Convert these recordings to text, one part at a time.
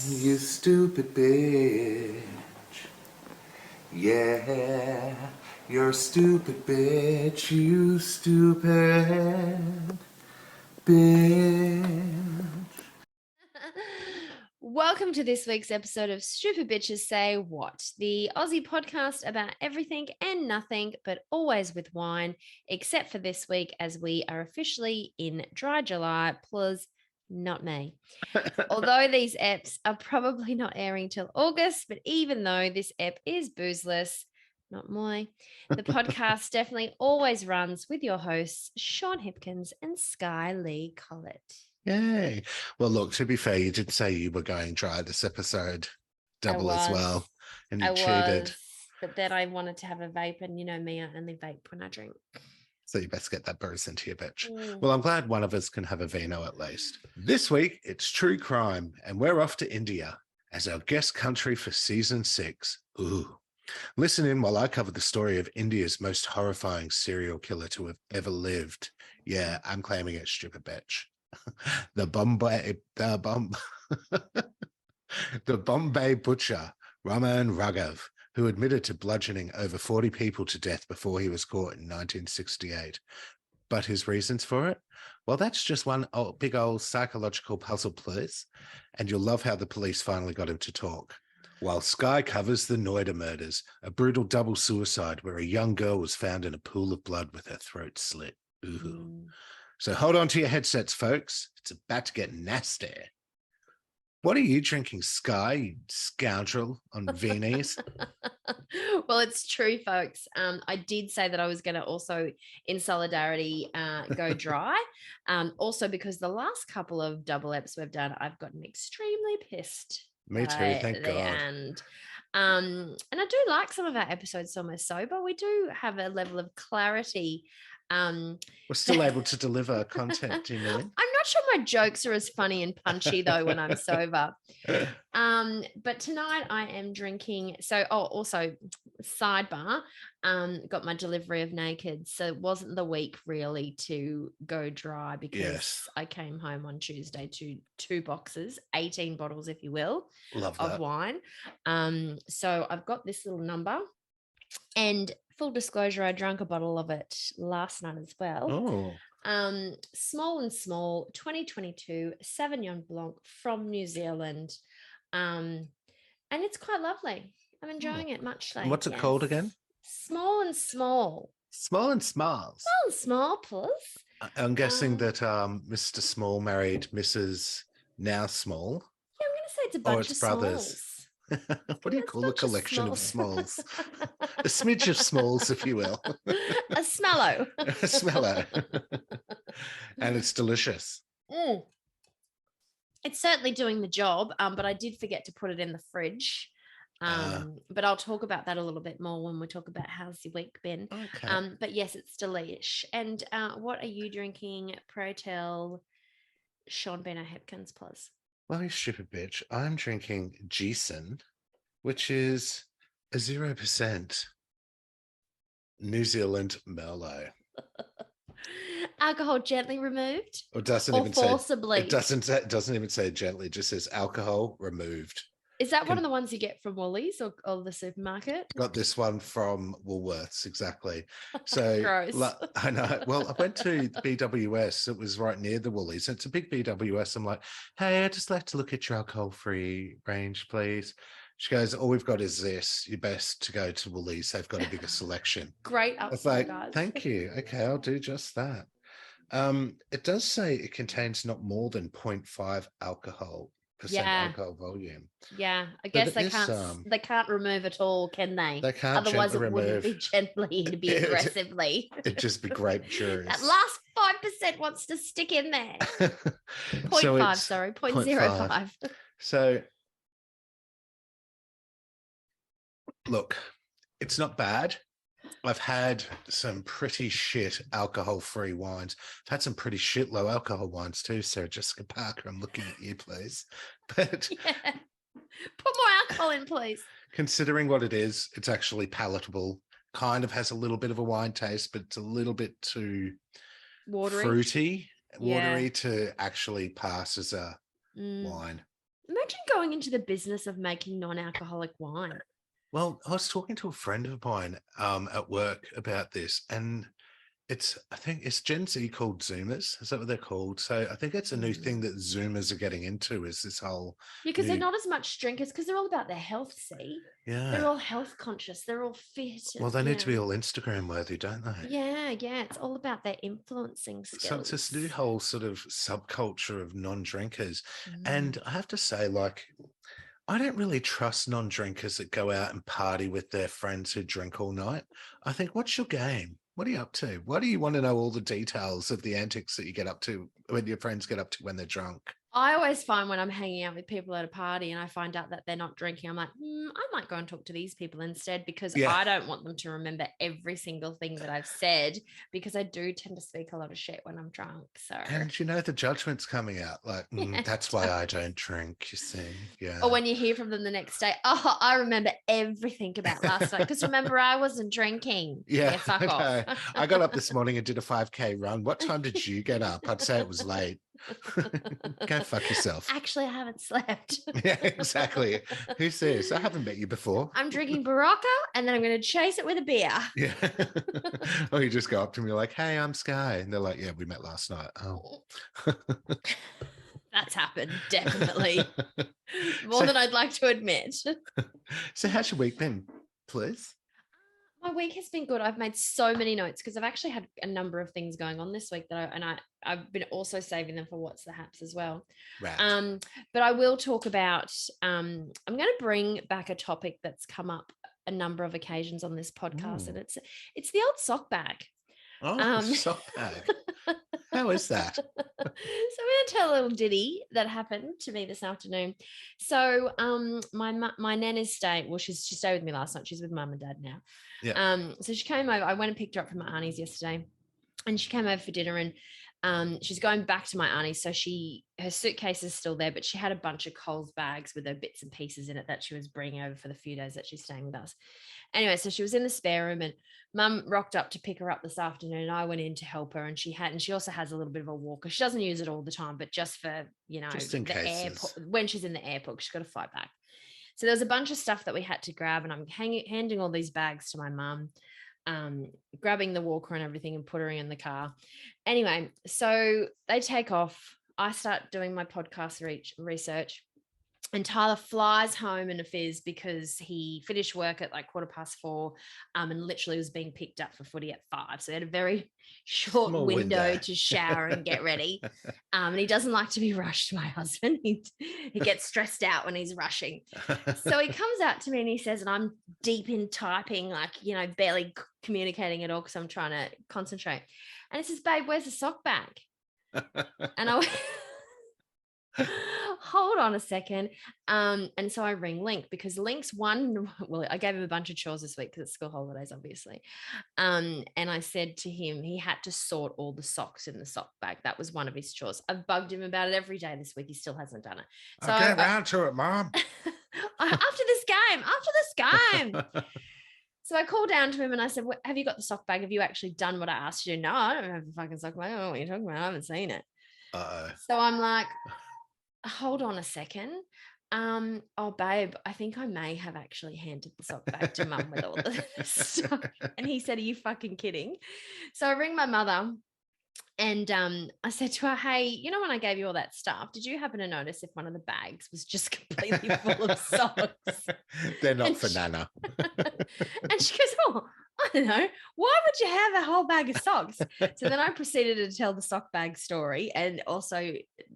You stupid bitch. Yeah, you're a stupid bitch. You stupid bitch. Welcome to this week's episode of Stupid Bitches Say What, the Aussie podcast about everything and nothing, but always with wine, except for this week as we are officially in dry July, plus not me. Although these eps are probably not airing till August, but even though this ep is boozeless, not moi, the podcast definitely always runs with your hosts, Sean Hipkins and Skye Lee Collett. Yay. Well, look, to be fair, you did say you were going dry this episode, double as well, and you cheated. But then I wanted to have a vape, and you know me, I only vape when I drink. So you best get that booze into your bitch. Mm. Well, I'm glad one of us can have a vino at least. This week, it's true crime, and we're off to India as our guest country for season 6. Ooh. Listen in while I cover the story of India's most horrifying serial killer to have ever lived. Yeah, I'm claiming it, stupid bitch. The Bombay Butcher, Raman Raghav, who admitted to bludgeoning over 40 people to death before he was caught in 1968. But his reasons for it? Well, that's just one big old psychological puzzle, please. And you'll love how the police finally got him to talk. While Skye covers the Noida Murders, a brutal double suicide where a young girl was found in a pool of blood with her throat slit. Ooh. So hold on to your headsets, folks. It's about to get nasty. What are you drinking, Skye, you scoundrel on Viennese? Well, it's true, folks. I did say that I was going to also, in solidarity, go dry. Also, because the last couple of double eps we've done, I've gotten extremely pissed. Me too, thank God. And I do like some of our episodes almost sober. We do have a level of clarity. We're still able to deliver content, do you mean? I'm not sure my jokes are as funny and punchy though when I'm sober. But tonight I am drinking. So, also sidebar, got my delivery of Naked. So it wasn't the week really to go dry because I came home on Tuesday to 2 boxes, 18 bottles, if you will, of wine. So I've got this little number. And full disclosure, I drank a bottle of it last night as well. Small and Small 2022 Sauvignon Blanc from New Zealand. And it's quite lovely. I'm enjoying it muchly. What's it called again? Small and Small. Small and Smalls. Small and Small, plus. I'm guessing that Mr. Small married Mrs. Now Small. Yeah, I'm going to say it's a bunch of brothers. Smalls. What do you call a collection of smalls? A smidge of smalls, if you will. A smello. A smello. And it's delicious. It's certainly doing the job, but I did forget to put it in the fridge. But I'll talk about that a little bit more when we talk about how's your week been. Okay. But yes, it's delish. And what are you drinking? Pray tell Sean Beno Hipkins, please. Well, you stupid bitch. I'm drinking Jason, which is a 0% New Zealand Merlot. Alcohol gently removed? Or doesn't or even forcibly? Say, it doesn't even say gently. It just says alcohol removed. Is that one of the ones you get from Woolies or the supermarket? Got this one from Woolworths, exactly. So Gross. I know. Well, I went to BWS. It was right near the Woolies. It's a big BWS. I'm like, hey, I'd just like to look at your alcohol-free range, please. She goes, all we've got is this. You're best to go to Woolies. They've got a bigger selection. Great upside, it's like, guys. Thank you. Okay, I'll do just that. It does say it contains not more than 0.5 alcohol volume. Yeah, I guess they can't remove it all, can they? They can't. Otherwise, it wouldn't be gently; it'd be aggressively. It'd just be grape juice. That last 5% wants to stick in there. 0.5, sorry, 0.05. So, look, it's not bad. I've had some pretty shit alcohol-free wines. I've had some pretty shit low alcohol wines too, Sarah Jessica Parker. I'm looking at you, please. But yeah. Put more alcohol in, please. Considering what it is, it's actually palatable. Kind of has a little bit of a wine taste, but it's a little bit too watery to actually pass as a wine. Imagine going into the business of making non-alcoholic wine. Well, I was talking to a friend of mine at work about this, and I think it's Gen Z called Zoomers. Is that what they're called? So I think it's a new thing that Zoomers are getting into, is this whole because they're new, not as much drinkers because they're all about their health, see? They're yeah. all health conscious. They're all fit. Well, And, they need to be all Instagram worthy, don't they? yeah. It's all about their influencing So it's this new skills. whole sort of subculture of non-drinkers. Mm. And I have to say, like, I don't really trust non-drinkers that go out and party with their friends who drink all night. I think, what's your game? What are you up to? Why do you want to know all the details of the antics that you get up to when your friends get up to when they're drunk? I always find when I'm hanging out with people at a party and I find out that they're not drinking, I'm like, I might go and talk to these people instead, because Yeah. I don't want them to remember every single thing that I've said, because I do tend to speak a lot of shit when I'm drunk. So, And you know, the judgment's coming out. Like, Yeah, that's why I don't drink, you see. Yeah. or when you hear from them the next day, oh, I remember everything about last night, because remember, I wasn't drinking. Yeah, Fuck I off. know. I got up this morning and did a 5K run. What time did you get up? I'd say it was late. Go fuck yourself. Actually, I haven't slept. Yeah, exactly. Who says? I haven't met you before. I'm drinking Barocca and then I'm going to chase it with a beer. Yeah. Or you just go up to me like, hey, I'm Skye. And they're like, yeah, we met last night. Oh. That's happened, definitely. More than I'd like to admit. So how's your week been, please? My week has been good. I've made so many notes because I've actually had a number of things going on this week that I've been also saving them for What's the Haps as well. Right. But I will talk about, I'm going to bring back a topic that's come up a number of occasions on this podcast, and it's the old sock bag. Sock bag. How is that? So I'm going to tell a little ditty that happened to me this afternoon. So my nan is staying. Well, she stayed with me last night. She's with mum and dad now. Yeah. So she came over. I went and picked her up from my auntie's yesterday, and she came over for dinner. And she's going back to my auntie's. So her suitcase is still there, but she had a bunch of Coles bags with her bits and pieces in it that she was bringing over for the few days that she's staying with us. Anyway, so she was in the spare room, and mum rocked up to pick her up this afternoon, and I went in to help her, and she also has a little bit of a walker. She doesn't use it all the time, but just for, Just in the cases. airport, when she's in the airport, she's got to fly back. So there was a bunch of stuff that we had to grab, and I'm handing all these bags to my mum, grabbing the walker and everything and put her in the car. Anyway, so they take off. I start doing my podcast research. And Tyler flies home in a fizz because he finished work at like 4:15, and literally was being picked up for footy at 5. So he had a very short window to shower and get ready. And he doesn't like to be rushed, my husband. He gets stressed out when he's rushing. So he comes out to me and he says, and I'm deep in typing, like, barely communicating at all because I'm trying to concentrate. And he says, babe, where's the sock bag? And I went, hold on a second. And so I ring Link, because Link's I gave him a bunch of chores this week because it's school holidays, obviously. And I said to him, he had to sort all the socks in the sock bag. That was one of his chores. I've bugged him about it every day this week. He still hasn't done it. So I'll get around to it, Mom. after this game. So I called down to him and I said, have you got the sock bag? Have you actually done what I asked you to do? No, I don't have the fucking sock bag. I don't know what you're talking about. I haven't seen it. So I'm like, hold on a second. Oh, babe, I think I may have actually handed the sock bag to mum with all the stuff. And he said, are you fucking kidding? So I ring my mother. And I said to her, hey, when I gave you all that stuff, did you happen to notice if one of the bags was just completely full of socks? They're not for Nana. And she goes, oh, I don't know. Why would you have a whole bag of socks? So then I proceeded to tell the sock bag story, and also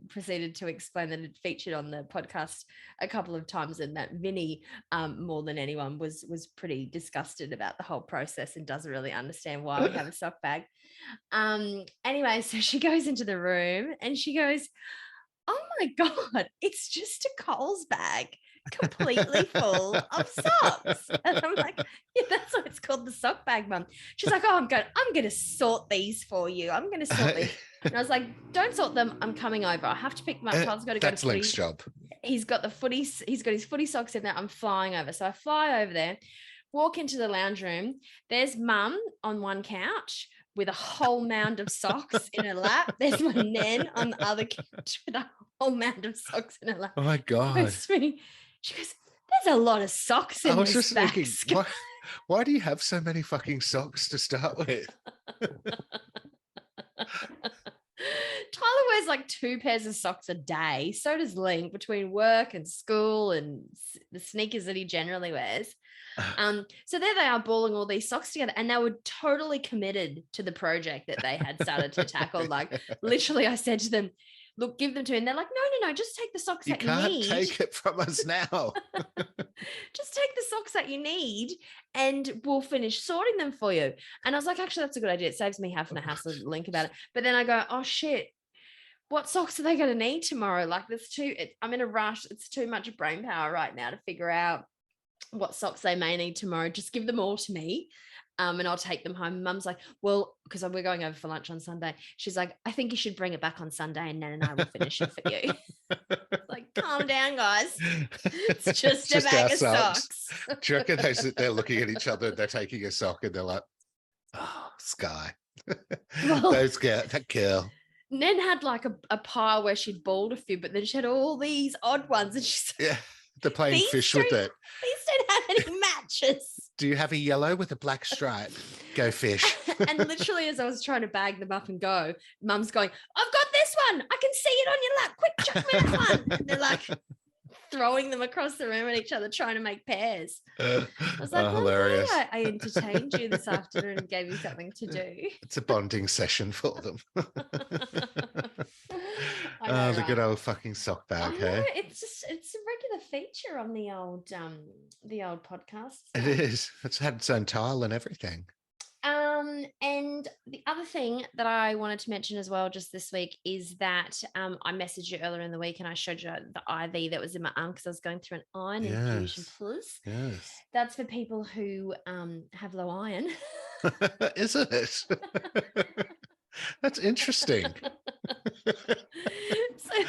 proceeded to explain that it featured on the podcast a couple of times, and that Vinny, more than anyone, was pretty disgusted about the whole process and doesn't really understand why we have a sock bag. Anyway, so she goes into the room and she goes, oh my God, it's just a Coles bag completely full of socks. And I'm like, yeah, that's why it's called the sock bag, Mum. She's like, oh, I'm going to sort these for you. I'm going to sort these. And I was like, don't sort them. I'm coming over. I have to pick them up. Tyler's got to go to footy. That's Link's job. He's got his footy socks in there. I'm flying over. So I fly over there, walk into the lounge room. There's Mum on one couch with a whole mound of socks in her lap. There's my nan on the other couch with a whole mound of socks in her lap. Oh my God. Points to me. She goes, there's a lot of socks in I was this just bag. thinking, why do you have so many fucking socks to start with? Tyler wears like 2 pairs of socks a day. So does Link, between work and school and the sneakers that he generally wears. So there they are, balling all these socks together, and they were totally committed to the project that they had started to tackle. Like, literally, I said to them, look, give them to me. And they're like, no, just take the socks that you need. You can't take it from us now. Just take the socks that you need and we'll finish sorting them for you. And I was like, actually, that's a good idea. It saves me having to hassle Link about it. But then I go, oh shit, what socks are they going to need tomorrow? Like, I'm in a rush. It's too much brain power right now to figure out what socks they may need tomorrow. Just give them all to me. And I'll take them home. Mum's like, well, because we're going over for lunch on Sunday. She's like, I think you should bring it back on Sunday and Nan and I will finish it for you. Like, calm down, guys. It's just a bag of socks. Do you reckon they sit there looking at each other, they're taking a sock and they're like, oh, Skye. That girl. Nan had like a pile where she'd balled a few, but then she had all these odd ones. And she's yeah, they're playing fish with it. These don't have any matches. Do you have a yellow with a black stripe? Go fish. And literally, as I was trying to bag them up and go, Mum's going, I've got this one. I can see it on your lap. Quick, chuck me that one. And they're like throwing them across the room at each other, trying to make pairs. I was like, hilarious. I entertained you this afternoon and gave you something to do. It's a bonding session for them. The good old fucking sock bag, hey? It's a regular feature on the old podcast. It is. It's had its own tile and everything. And the other thing that I wanted to mention as well just this week is that I messaged you earlier in the week and I showed you the IV that was in my arm because I was going through an iron infusion. Plus, yes, that's for people who have low iron. Is it? That's interesting. So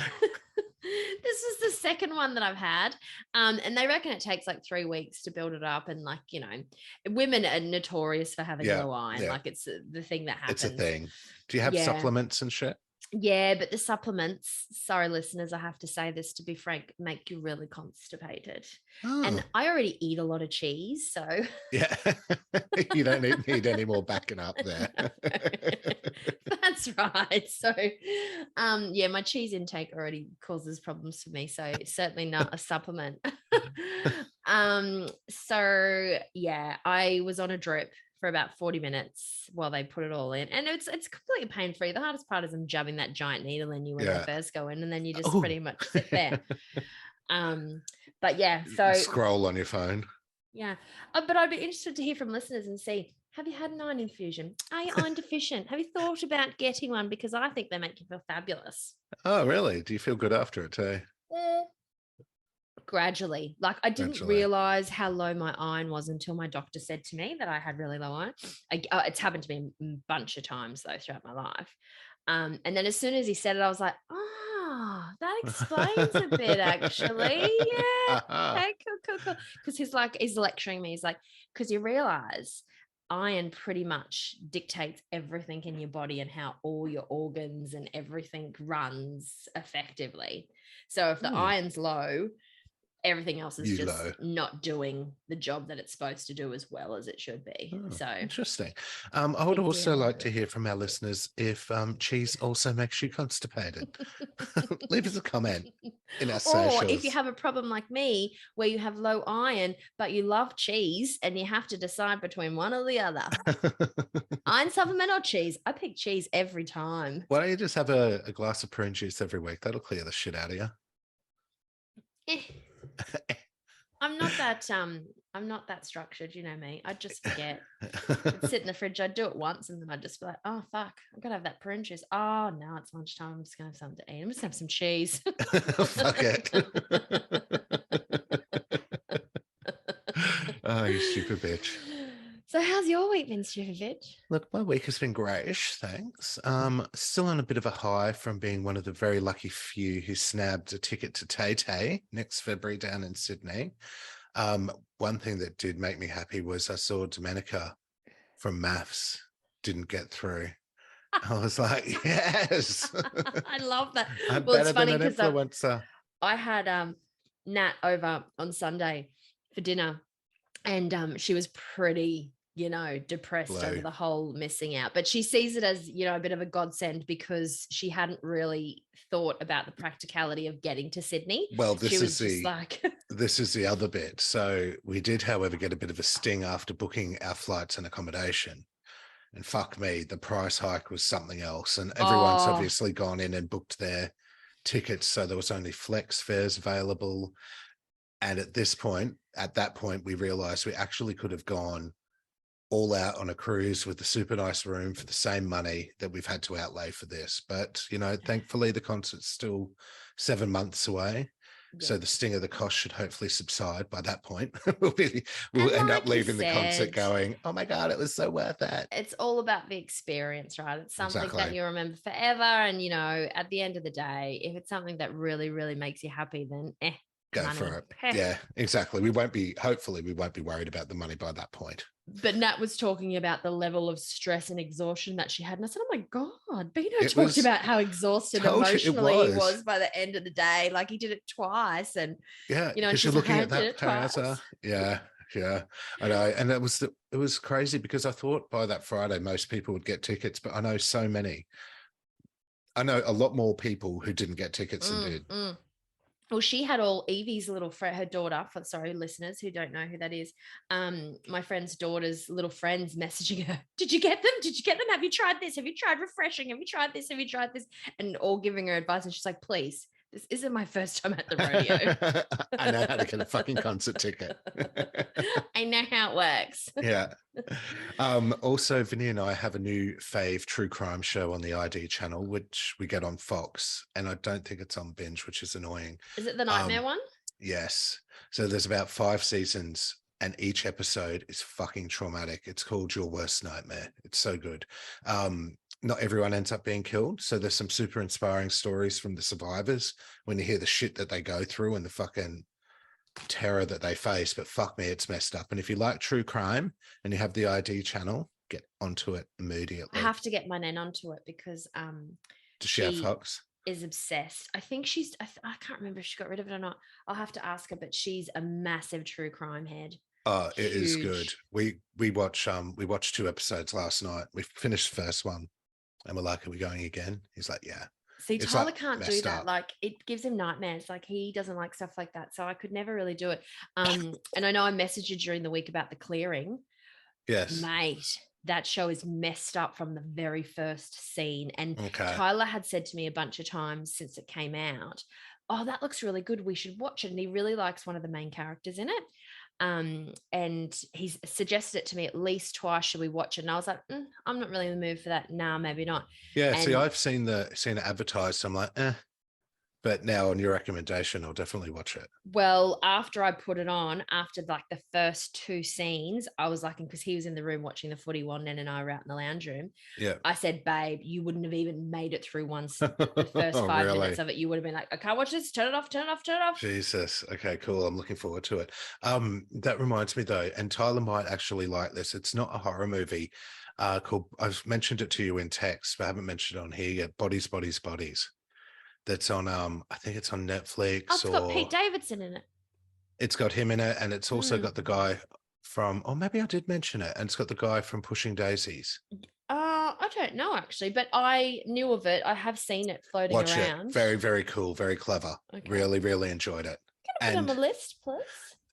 this is the second one that I've had. And they reckon it takes like 3 weeks to build it up. And like, you know, women are notorious for having low iron. Yeah. Like it's the thing that happens. It's a thing. Do you have supplements and shit? Yeah, but the supplements, sorry, listeners, I have to say this to be frank, make you really constipated. Oh. And I already eat a lot of cheese, so yeah, you don't need any more backing up there. That's right. So, yeah, my cheese intake already causes problems for me, so it's certainly not a supplement. So yeah, I was on a drip for about 40 minutes while they put it all in, and it's completely pain-free. The hardest part is them jabbing that giant needle in you when they first go in, and then you just pretty much sit there. But yeah, so scroll on your phone. Yeah, but I'd be interested to hear from listeners and see, have you had an iron infusion? Are you iron deficient? Have you thought about getting one? Because I think they make you feel fabulous. Oh, really? Do you feel good after it too? Gradually. Like I didn't realize how low my iron was until my doctor said to me that I had really low iron. It's happened to me a bunch of times though throughout my life. And then as soon as he said it, I was like, oh, that explains a bit actually. Yeah. Okay, cool. Because he's lecturing me. He's like, because you realize iron pretty much dictates everything in your body and how all your organs and everything runs effectively. So if the iron's low, everything else is not doing the job that it's supposed to do as well as it should be. So interesting. I would also like to hear from our listeners if cheese also makes you constipated. Leave us a comment in our socials. Or if you have a problem like me where you have low iron but you love cheese and you have to decide between one or the other. Iron supplement or cheese? I pick cheese every time. Why don't you just have a glass of prune juice every week? That'll clear the shit out of you. I'm not that structured, you know me. I'd just forget. I'd sit in the fridge, I'd do it once and then I'd just be like, oh fuck, I'm gonna have that prune juice. Oh no, it's lunchtime, I'm just gonna have something to eat. I'm just gonna have some cheese. Fuck it. Oh, you stupid bitch. So how's your week been, stupid bitch? Look, my week has been great, thanks. Still on a bit of a high from being one of the very lucky few who snagged a ticket to Tay next February down in Sydney. One thing that did make me happy was I saw Domenica from Maths didn't get through. I was like, yes. I love that. I'm Well, it's better than funny an because influencer. I had Nat over on Sunday for dinner, and she was pretty, depressed over Blue. the whole missing out. But she sees it as, a bit of a godsend because she hadn't really thought about the practicality of getting to Sydney. Well, She was just like, this is the other bit. So we did, however, get a bit of a sting after booking our flights and accommodation. And fuck me, the price hike was something else. And everyone's oh, obviously gone in and booked their tickets. So there was only flex fares available. And at that point, we realized we actually could have gone all out on a cruise with a super nice room for the same money that we've had to outlay for this. But, thankfully the concert's still 7 months away. yeah. So the sting of the cost should hopefully subside by that point. we'll end up like you leaving the concert said, going, oh my God, it was so worth it. It's all about the experience, right? It's something that Exactly. you remember forever. And, at the end of the day, if it's something that really, really makes you happy, then Go money. for it. Yeah, exactly. Hopefully we won't be worried about the money by that point. But Nat was talking about the level of stress and exhaustion that she had. And I said, oh my God, Bino talked about how exhausted emotionally he was by the end of the day. Like he did it twice. And, yeah, and you're looking at that plaza. Yeah. I know. And it was crazy because I thought by that Friday, most people would get tickets, but I know so many. I know a lot more people who didn't get tickets than did. Well, she had all Evie's little friend, her daughter, listeners who don't know who that is, my friend's daughter's little friends messaging her, did you get them? Did you get them? Have you tried this? Have you tried refreshing? Have you tried this? Have you tried this? And all giving her advice. And she's like, please, this isn't my first time at the rodeo. I know how to get a fucking concert ticket. I know how it works. Yeah. Also, Vinny and I have a new fave true crime show on the ID channel, which we get on Fox, and I don't think it's on Binge, which is annoying. Is it the Nightmare one? Yes. So there's about 5 seasons, and each episode is fucking traumatic. It's called Your Worst Nightmare. It's so good. Not everyone ends up being killed. So there's some super inspiring stories from the survivors when you hear the shit that they go through and the fucking terror that they face. But fuck me, it's messed up. And if you like true crime and you have the ID channel, get onto it immediately. I have to get my nan onto it because does she have Fox? Is obsessed. I think I can't remember if she got rid of it or not. I'll have to ask her, but she's a massive true crime head. Oh, it is good. We watched 2 episodes last night. We finished the first one and we're like, are we going again? He's like, yeah. See, Tyler can't do that. Like it gives him nightmares. Like he doesn't like stuff like that. So I could never really do it. And I know I messaged you during the week about The Clearing. Yes. Mate, that show is messed up from the very first scene. And Tyler had said to me a bunch of times since it came out, oh, that looks really good. We should watch it. And he really likes one of the main characters in it. And he's suggested it to me at least twice. Should we watch it? And I was like, I'm not really in the mood for that. Nah, maybe not. Yeah. See, I've seen it advertised. So I'm like, but now on your recommendation, I'll definitely watch it. Well, after I put it on, after like the first 2 scenes, I was like, because he was in the room watching the footy while Nen and I were out in the lounge room. Yeah. I said, babe, you wouldn't have even made it through the first 5 minutes of it. You would have been like, I can't watch this. Turn it off, turn it off, turn it off. Jesus. Okay, cool. I'm looking forward to it. That reminds me though, and Tyler might actually like this. It's not a horror movie called, I've mentioned it to you in text, but I haven't mentioned it on here yet. Bodies, Bodies, Bodies. That's on I think it's on Netflix. Oh, it's got Pete Davidson in it. It's got him in it, and it's also got the guy from, or maybe I did mention it, and it's got the guy from Pushing Daisies. I don't know actually, but I knew of it. I have seen it floating around. It. Very, very cool, very clever. Okay. Really, really enjoyed it. Can I put it on the list, please?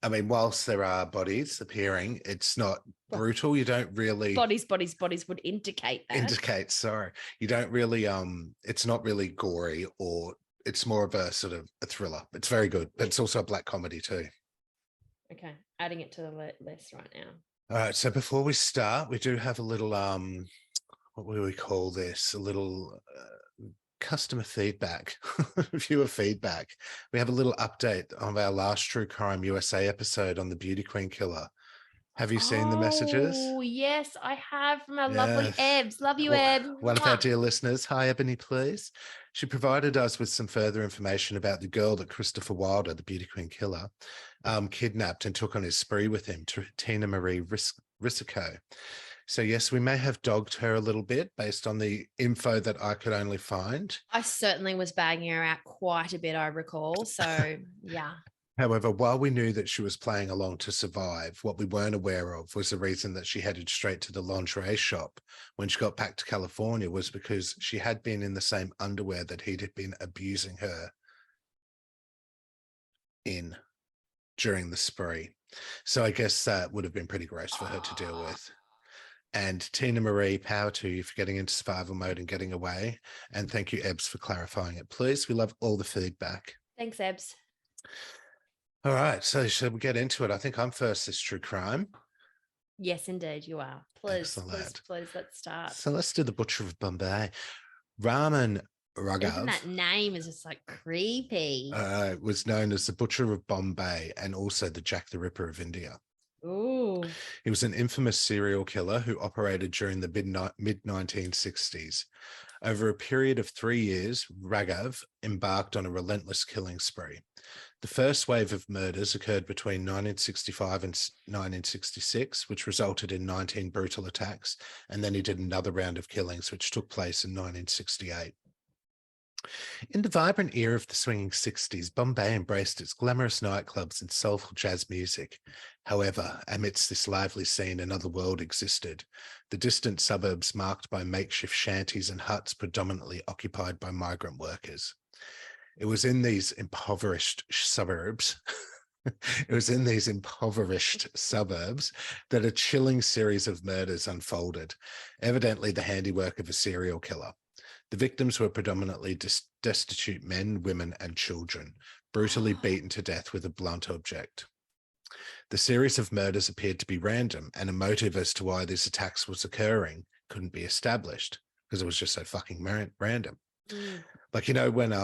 I mean, whilst there are bodies appearing, it's not brutal. You don't really bodies would indicate that. Sorry. You don't really it's not really gory, or it's more of a sort of a thriller. It's very good, but it's also a black comedy too. Okay, adding it to the list right now. All right, so before we start, we do have a little what will we call this? A little customer feedback, viewer feedback. We have a little update of our last True Crime USA episode on the Beauty Queen killer. Have you seen the messages? Oh, yes, I have, from our lovely Ebs. Love you, Eb. One of our dear listeners. Hi, Ebony, please. She provided us with some further information about the girl that Christopher Wilder, the Beauty Queen killer, kidnapped and took on his spree with him, Tina Marie Risico. So yes, we may have dogged her a little bit based on the info that I could only find. I certainly was bagging her out quite a bit, I recall. So yeah. However, while we knew that she was playing along to survive, what we weren't aware of was the reason that she headed straight to the lingerie shop when she got back to California was because she had been in the same underwear that he'd been abusing her in during the spree. So I guess that would have been pretty gross for her to deal with. And Tina Marie, power to you for getting into survival mode and getting away. And thank you, Ebbs, for clarifying it. Please, we love all the feedback. Thanks, Ebbs. All right, so should we get into it? I think I'm first this true crime. Yes, indeed, you are. Please, Excellent. please, let's start. So let's do the Butcher of Bombay. Raman Raghav. Even that name is just like creepy. Was known as the Butcher of Bombay and also the Jack the Ripper of India. Ooh. He was an infamous serial killer who operated during the mid-1960s. Over a period of 3 years, Raghav embarked on a relentless killing spree. The first wave of murders occurred between 1965 and 1966, which resulted in 19 brutal attacks, and then he did another round of killings, which took place in 1968. In the vibrant era of the swinging 60s, Bombay embraced its glamorous nightclubs and soulful jazz music. However, amidst this lively scene, another world existed. The distant suburbs marked by makeshift shanties and huts predominantly occupied by migrant workers. It was in these impoverished suburbs that a chilling series of murders unfolded, evidently the handiwork of a serial killer. The victims were predominantly destitute men, women, and children, brutally beaten to death with a blunt object. The series of murders appeared to be random, and a motive as to why these attacks was occurring couldn't be established because it was just so fucking random. Like, you know, when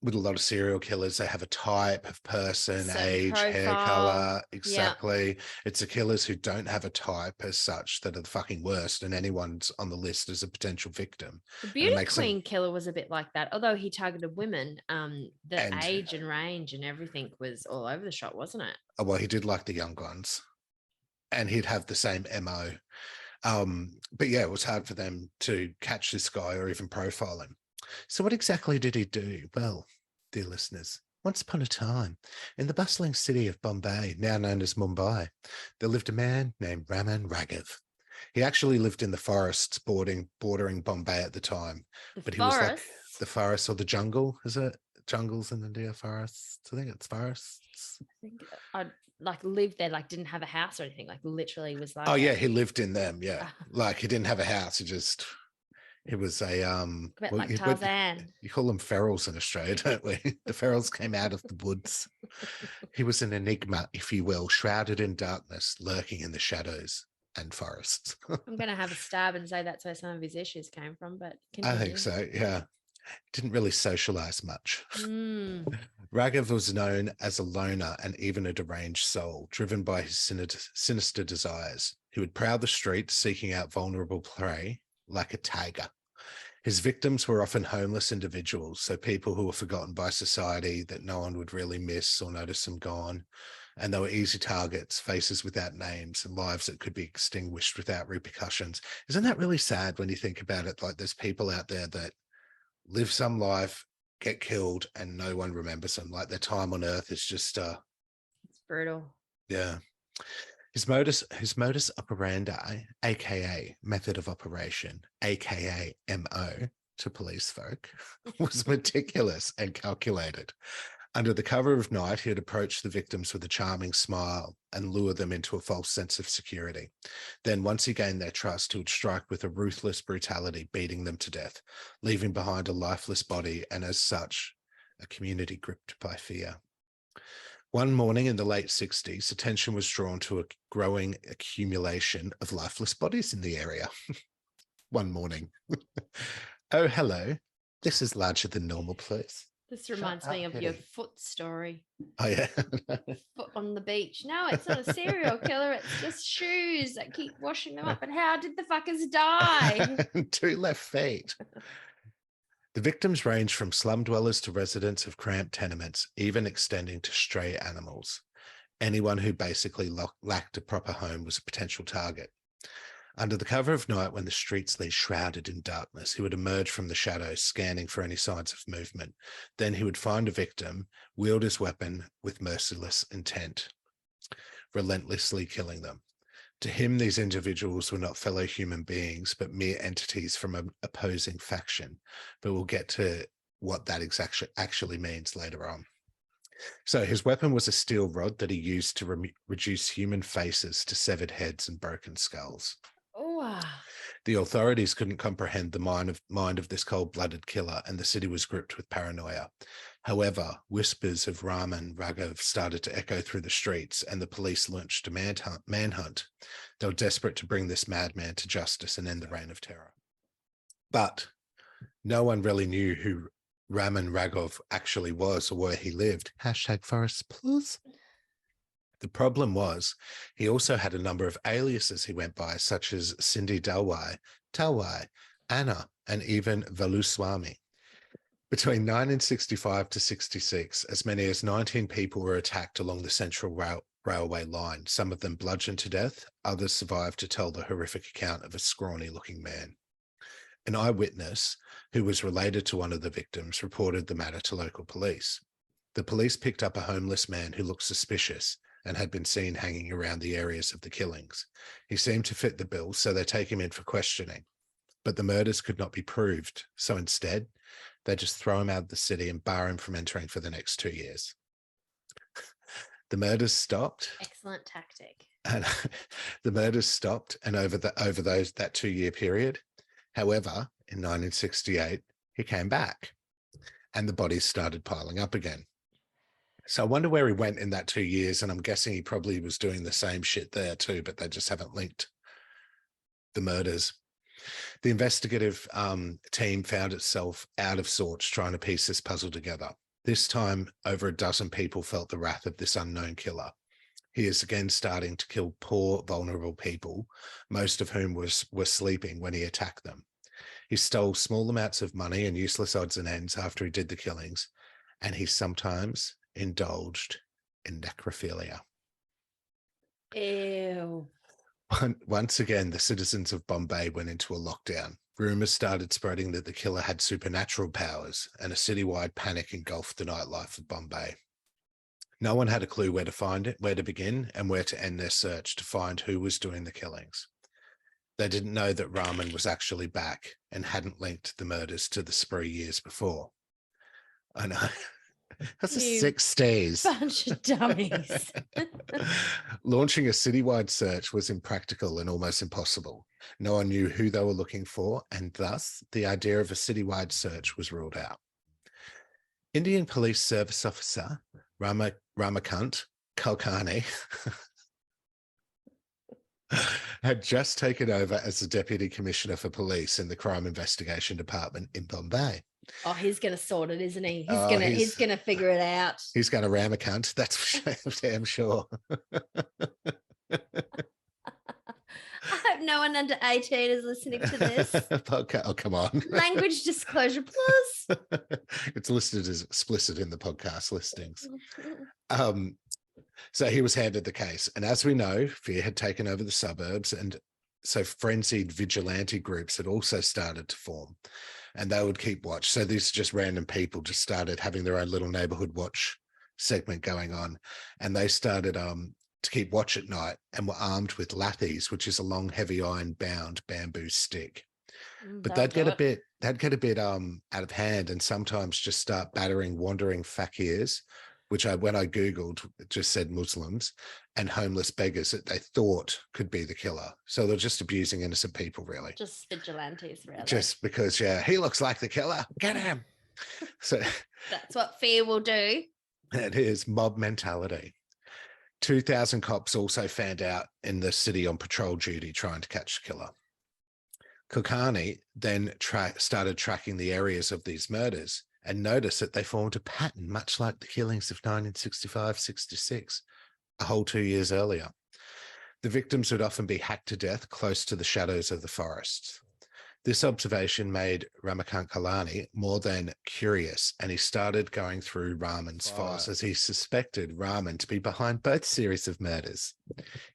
with a lot of serial killers, they have a type of person, Certain age, hair profile. color. Exactly. It's the killers who don't have a type as such that are the fucking worst, and anyone's on the list as a potential victim. The Beauty Queen killer was a bit like that, although he targeted women. The age and range and everything was all over the shop, wasn't it? Oh, well, he did like the young ones, and he'd have the same MO. But yeah, it was hard for them to catch this guy or even profile him. So what exactly did he do? Well, dear listeners, once upon a time, in the bustling city of Bombay, now known as Mumbai, there lived a man named Raman Raghav. He actually lived in the forests bordering Bombay at the time. But he was like the forest or the jungle. Is it jungles in India? Forests? I think it's forests. I think I'd like lived there, like didn't have a house or anything, like literally was like. Oh yeah, he lived in them. Yeah, like he didn't have a house. He just. It was a like Tarzan. You call them ferals in Australia, don't we? The ferals came out of the woods. He was an enigma, if you will, shrouded in darkness, lurking in the shadows and forests. I'm going to have a stab and say that's where some of his issues came from, but continue. I think so, yeah. Didn't really socialize much. Raghav was known as a loner and even a deranged soul, driven by his sinister desires. He would prowl the streets, seeking out vulnerable prey like a tiger. His victims were often homeless individuals, so people who were forgotten by society that no one would really miss or notice them gone. And they were easy targets, faces without names, and lives that could be extinguished without repercussions. Isn't that really sad when you think about it? Like there's people out there that live some life, get killed, and no one remembers them. Like their time on earth is just it's brutal. Yeah. His modus operandi, aka method of operation, aka MO to police folk, was meticulous and calculated. Under the cover of night, he would approach the victims with a charming smile and lure them into a false sense of security. Then, once he gained their trust, he would strike with a ruthless brutality, beating them to death, leaving behind a lifeless body and, as such, a community gripped by fear. One morning in the late 60s, attention was drawn to a growing accumulation of lifeless bodies in the area. One morning. Oh, hello. This is larger than normal, please. This reminds me of your foot story. Oh, yeah. Foot on the beach. No, it's not a serial killer. It's just shoes that keep washing them up. And how did the fuckers die? 2 left feet. The victims ranged from slum dwellers to residents of cramped tenements, even extending to stray animals. Anyone who basically lacked a proper home was a potential target. Under the cover of night, when the streets lay shrouded in darkness, he would emerge from the shadows, scanning for any signs of movement. Then he would find a victim, wield his weapon with merciless intent, relentlessly killing them. To him, these individuals were not fellow human beings, but mere entities from an opposing faction. But we'll get to what that actually means later on. So his weapon was a steel rod that he used to reduce human faces to severed heads and broken skulls. Oh. The authorities couldn't comprehend the mind of this cold-blooded killer, and the city was gripped with paranoia. However, whispers of Raman Raghav started to echo through the streets, and the police launched a manhunt. They were desperate to bring this madman to justice and end the reign of terror. But no one really knew who Raman Raghav actually was or where he lived. #Forest Plus. The problem was he also had a number of aliases he went by, such as Cindy Dalwai, Talwai, Anna, and even Veluswamy. Between 1965 to 66, as many as 19 people were attacked along the Central Railway line, some of them bludgeoned to death, others survived to tell the horrific account of a scrawny-looking man. An eyewitness, who was related to one of the victims, reported the matter to local police. The police picked up a homeless man who looked suspicious and had been seen hanging around the areas of the killings. He seemed to fit the bill, so they take him in for questioning. But the murders could not be proved, so instead, they just throw him out of the city and bar him from entering for the next 2 years. The murders stopped. Excellent tactic. And the murders stopped, and over that 2-year period. However, in 1968, he came back, and the bodies started piling up again. So I wonder where he went in that 2 years, and I'm guessing he probably was doing the same shit there too, but they just haven't linked the murders. The investigative team found itself out of sorts trying to piece this puzzle together. This time, over a dozen people felt the wrath of this unknown killer. He is again starting to kill poor, vulnerable people, most of whom were sleeping when he attacked them. He stole small amounts of money and useless odds and ends after he did the killings, and he sometimes indulged in necrophilia. Ew. Once again, the citizens of Bombay went into a lockdown. Rumors started spreading that the killer had supernatural powers, and a citywide panic engulfed the nightlife of Bombay. No one had a clue where to find it, where to begin, and where to end their search to find who was doing the killings. They didn't know that Raman was actually back and hadn't linked the murders to the spree years before. I know. That's the 60s. Bunch of dummies. Launching a citywide search was impractical and almost impossible. No one knew who they were looking for, and thus the idea of a citywide search was ruled out. Indian Police Service Officer Ramakant Kulkarni had just taken over as the Deputy Commissioner for Police in the Crime Investigation Department in Bombay. Oh, he's going to sort it, isn't he? He's going to figure it out. He's going to ram a cunt. That's for damn sure. I hope no one under 18 is listening to this. Okay. Oh, come on. Language disclosure plus. It's listed as explicit in the podcast listings. So he was handed the case. And as we know, fear had taken over the suburbs, and so frenzied vigilante groups had also started to form, and they would keep watch. So these just random people just started having their own little neighborhood watch segment going on, and they started to keep watch at night and were armed with lathis, which is a long, heavy iron bound bamboo stick. But they'd get a bit out of hand, and sometimes just start battering wandering fakirs, which when I Googled, it just said Muslims, and homeless beggars that they thought could be the killer. So they're just abusing innocent people, really. Just vigilantes, really. Just because, yeah, he looks like the killer. Get him. So that's what fear will do. It is mob mentality. 2,000 cops also fanned out in the city on patrol duty trying to catch the killer. Kulkarni then started tracking the areas of these murders and noticed that they formed a pattern much like the killings of 1965-66, a whole 2 years earlier. The victims would often be hacked to death close to the shadows of the forests. This observation made Ramakant Kalani more than curious, and he started going through Raman's files as he suspected Raman to be behind both series of murders.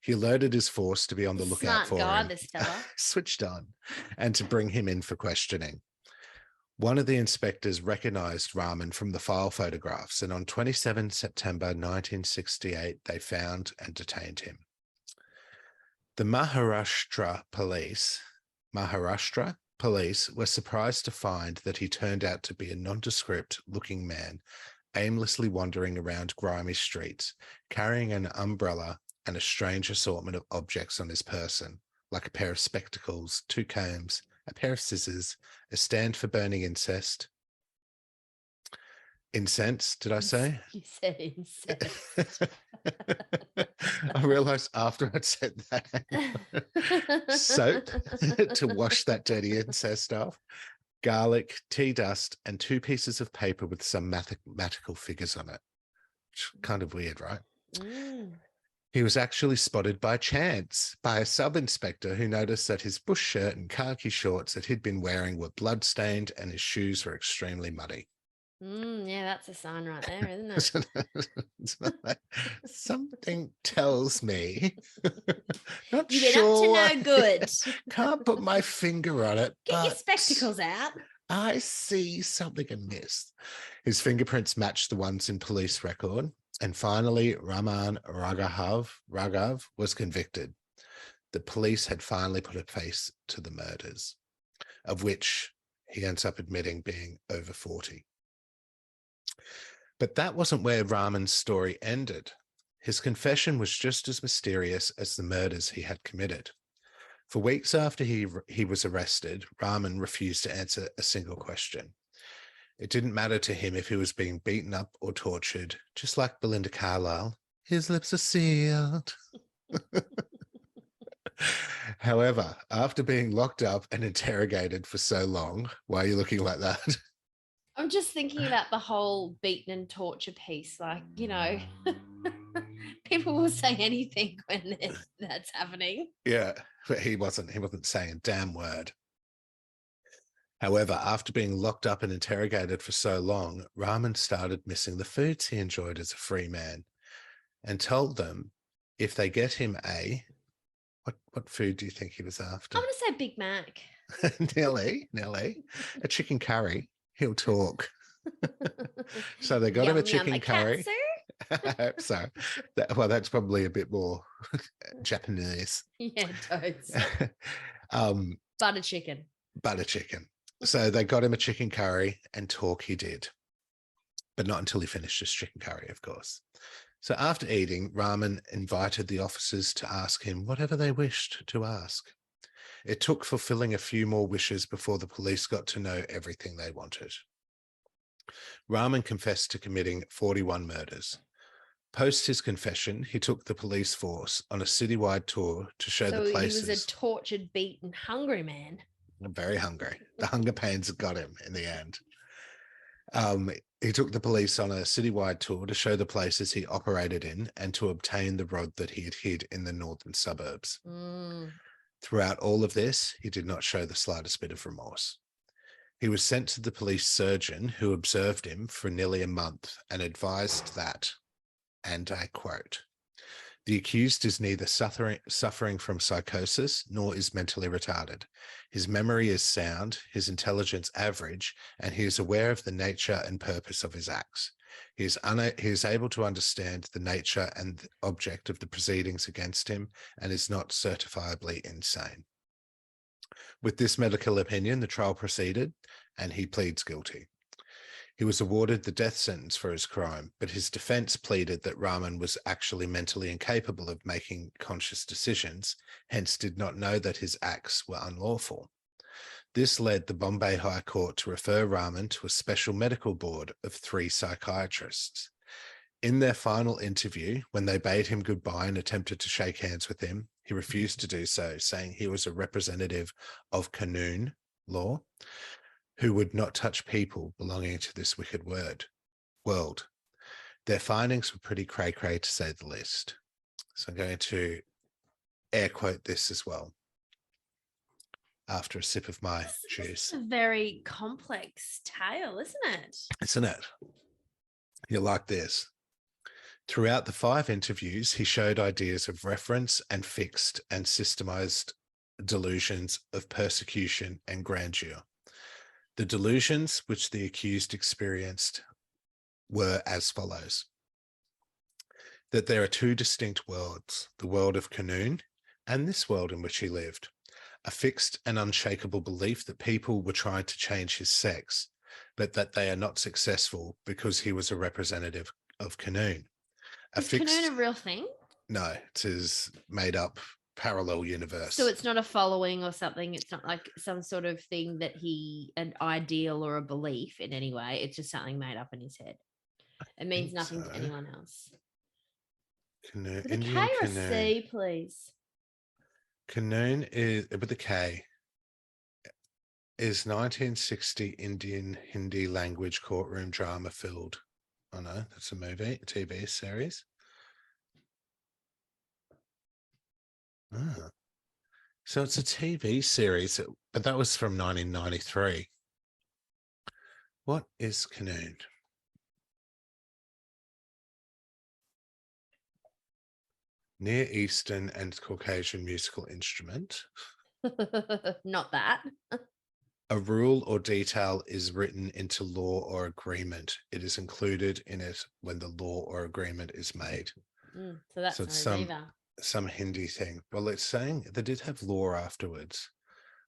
He alerted his force to be on the lookout for him, this fella. switched on, and to bring him in for questioning. One of the inspectors recognized Raman from the file photographs, and on 27 September 1968, they found and detained him. The Maharashtra police were surprised to find that he turned out to be a nondescript-looking man, aimlessly wandering around grimy streets, carrying an umbrella and a strange assortment of objects on his person, like a pair of spectacles, 2 combs, a pair of scissors, a stand for burning incense. Incense, did I say? You said incense. I realized after I'd said that. Soap to wash that dirty incest off, garlic, tea dust, and 2 pieces of paper with some mathematical figures on it. Kind of weird, right? Mm. He was actually spotted by chance by a sub-inspector who noticed that his bush shirt and khaki shorts that he'd been wearing were blood-stained and his shoes were extremely muddy. Yeah, that's a sign right there, isn't it? Something tells me. Not You've been sure. up to no good. Can't put my finger on it. Get your but spectacles out. I see something amiss. His fingerprints matched the ones in police record. And finally, Raman Raghav was convicted. The police had finally put a face to the murders, of which he ends up admitting being over 40. But that wasn't where Raman's story ended. His confession was just as mysterious as the murders he had committed. For weeks after he was arrested, Raman refused to answer a single question. It didn't matter to him if he was being beaten up or tortured, just like Belinda Carlisle. His lips are sealed. However, after being locked up and interrogated for so long, why are you looking like that? I'm just thinking about the whole beaten and torture piece. Like, people will say anything when that's happening. Yeah, but he wasn't saying a damn word. However, after being locked up and interrogated for so long, Raman started missing the foods he enjoyed as a free man and told them if they get him what food do you think he was after? I'm going to say Big Mac. Nelly, a chicken curry. He'll talk. So they got him a chicken curry. I hope so. That's probably a bit more Japanese. Yeah, totes. Butter chicken. So they got him a chicken curry, and talk he did. But not until he finished his chicken curry, of course. So after eating, Raman invited the officers to ask him whatever they wished to ask. It took fulfilling a few more wishes before the police got to know everything they wanted. Raman confessed to committing 41 murders. Post his confession, he took the police force on a citywide tour to show the places. He was a tortured, beaten, hungry man. Very hungry. The hunger pains got him in the end. He took the police on a citywide tour to show the places he operated in and to obtain the rod that he had hid in the northern suburbs. Throughout all of this, he did not show the slightest bit of remorse. He was sent to the police surgeon who observed him for nearly a month and advised that, and I quote, "The accused is neither suffering from psychosis nor is mentally retarded. His memory is sound, his intelligence average, and he is aware of the nature and purpose of his acts. He is able to understand the nature and the object of the proceedings against him and is not certifiably insane." With this medical opinion, the trial proceeded and he pleads guilty. He was awarded the death sentence for his crime, but his defense pleaded that Raman was actually mentally incapable of making conscious decisions, hence did not know that his acts were unlawful. This led the Bombay High Court to refer Raman to a special medical board of 3 psychiatrists. In their final interview, when they bade him goodbye and attempted to shake hands with him, he refused to do so, saying he was a representative of Qanun law, who would not touch people belonging to this wicked world. Their findings were pretty cray-cray, to say the least. So I'm going to air quote this as well. after a sip of my This juice. is a very complex tale, isn't it? Isn't it? You're like this. Throughout the 5 interviews, he showed ideas of reference and fixed and systemized delusions of persecution and grandeur. The delusions which the accused experienced were as follows: that there are 2 distinct worlds, the world of Canoon and this world in which he lived, a fixed and unshakable belief that people were trying to change his sex, but that they are not successful because he was a representative of Canoon. Is Canoon a real thing? No, it's his made up parallel universe. So it's not a following or something. It's not like some sort of thing that an ideal or a belief in any way. It's just something made up in his head. It means nothing to anyone else. Canoon, With a Indian K or a Canoon. C, please. Canoon is with a K. Is 1960 Indian Hindi language courtroom drama filled? Oh no, that's a movie, a TV series. Ah. So it's a TV series, but that was from 1993. What is Canoon? Near Eastern and Caucasian musical instrument. Not that. A rule or detail is written into law or agreement. It is included in it when the law or agreement is made. So that's not either. Some Hindi thing. Well, it's saying they did have law afterwards,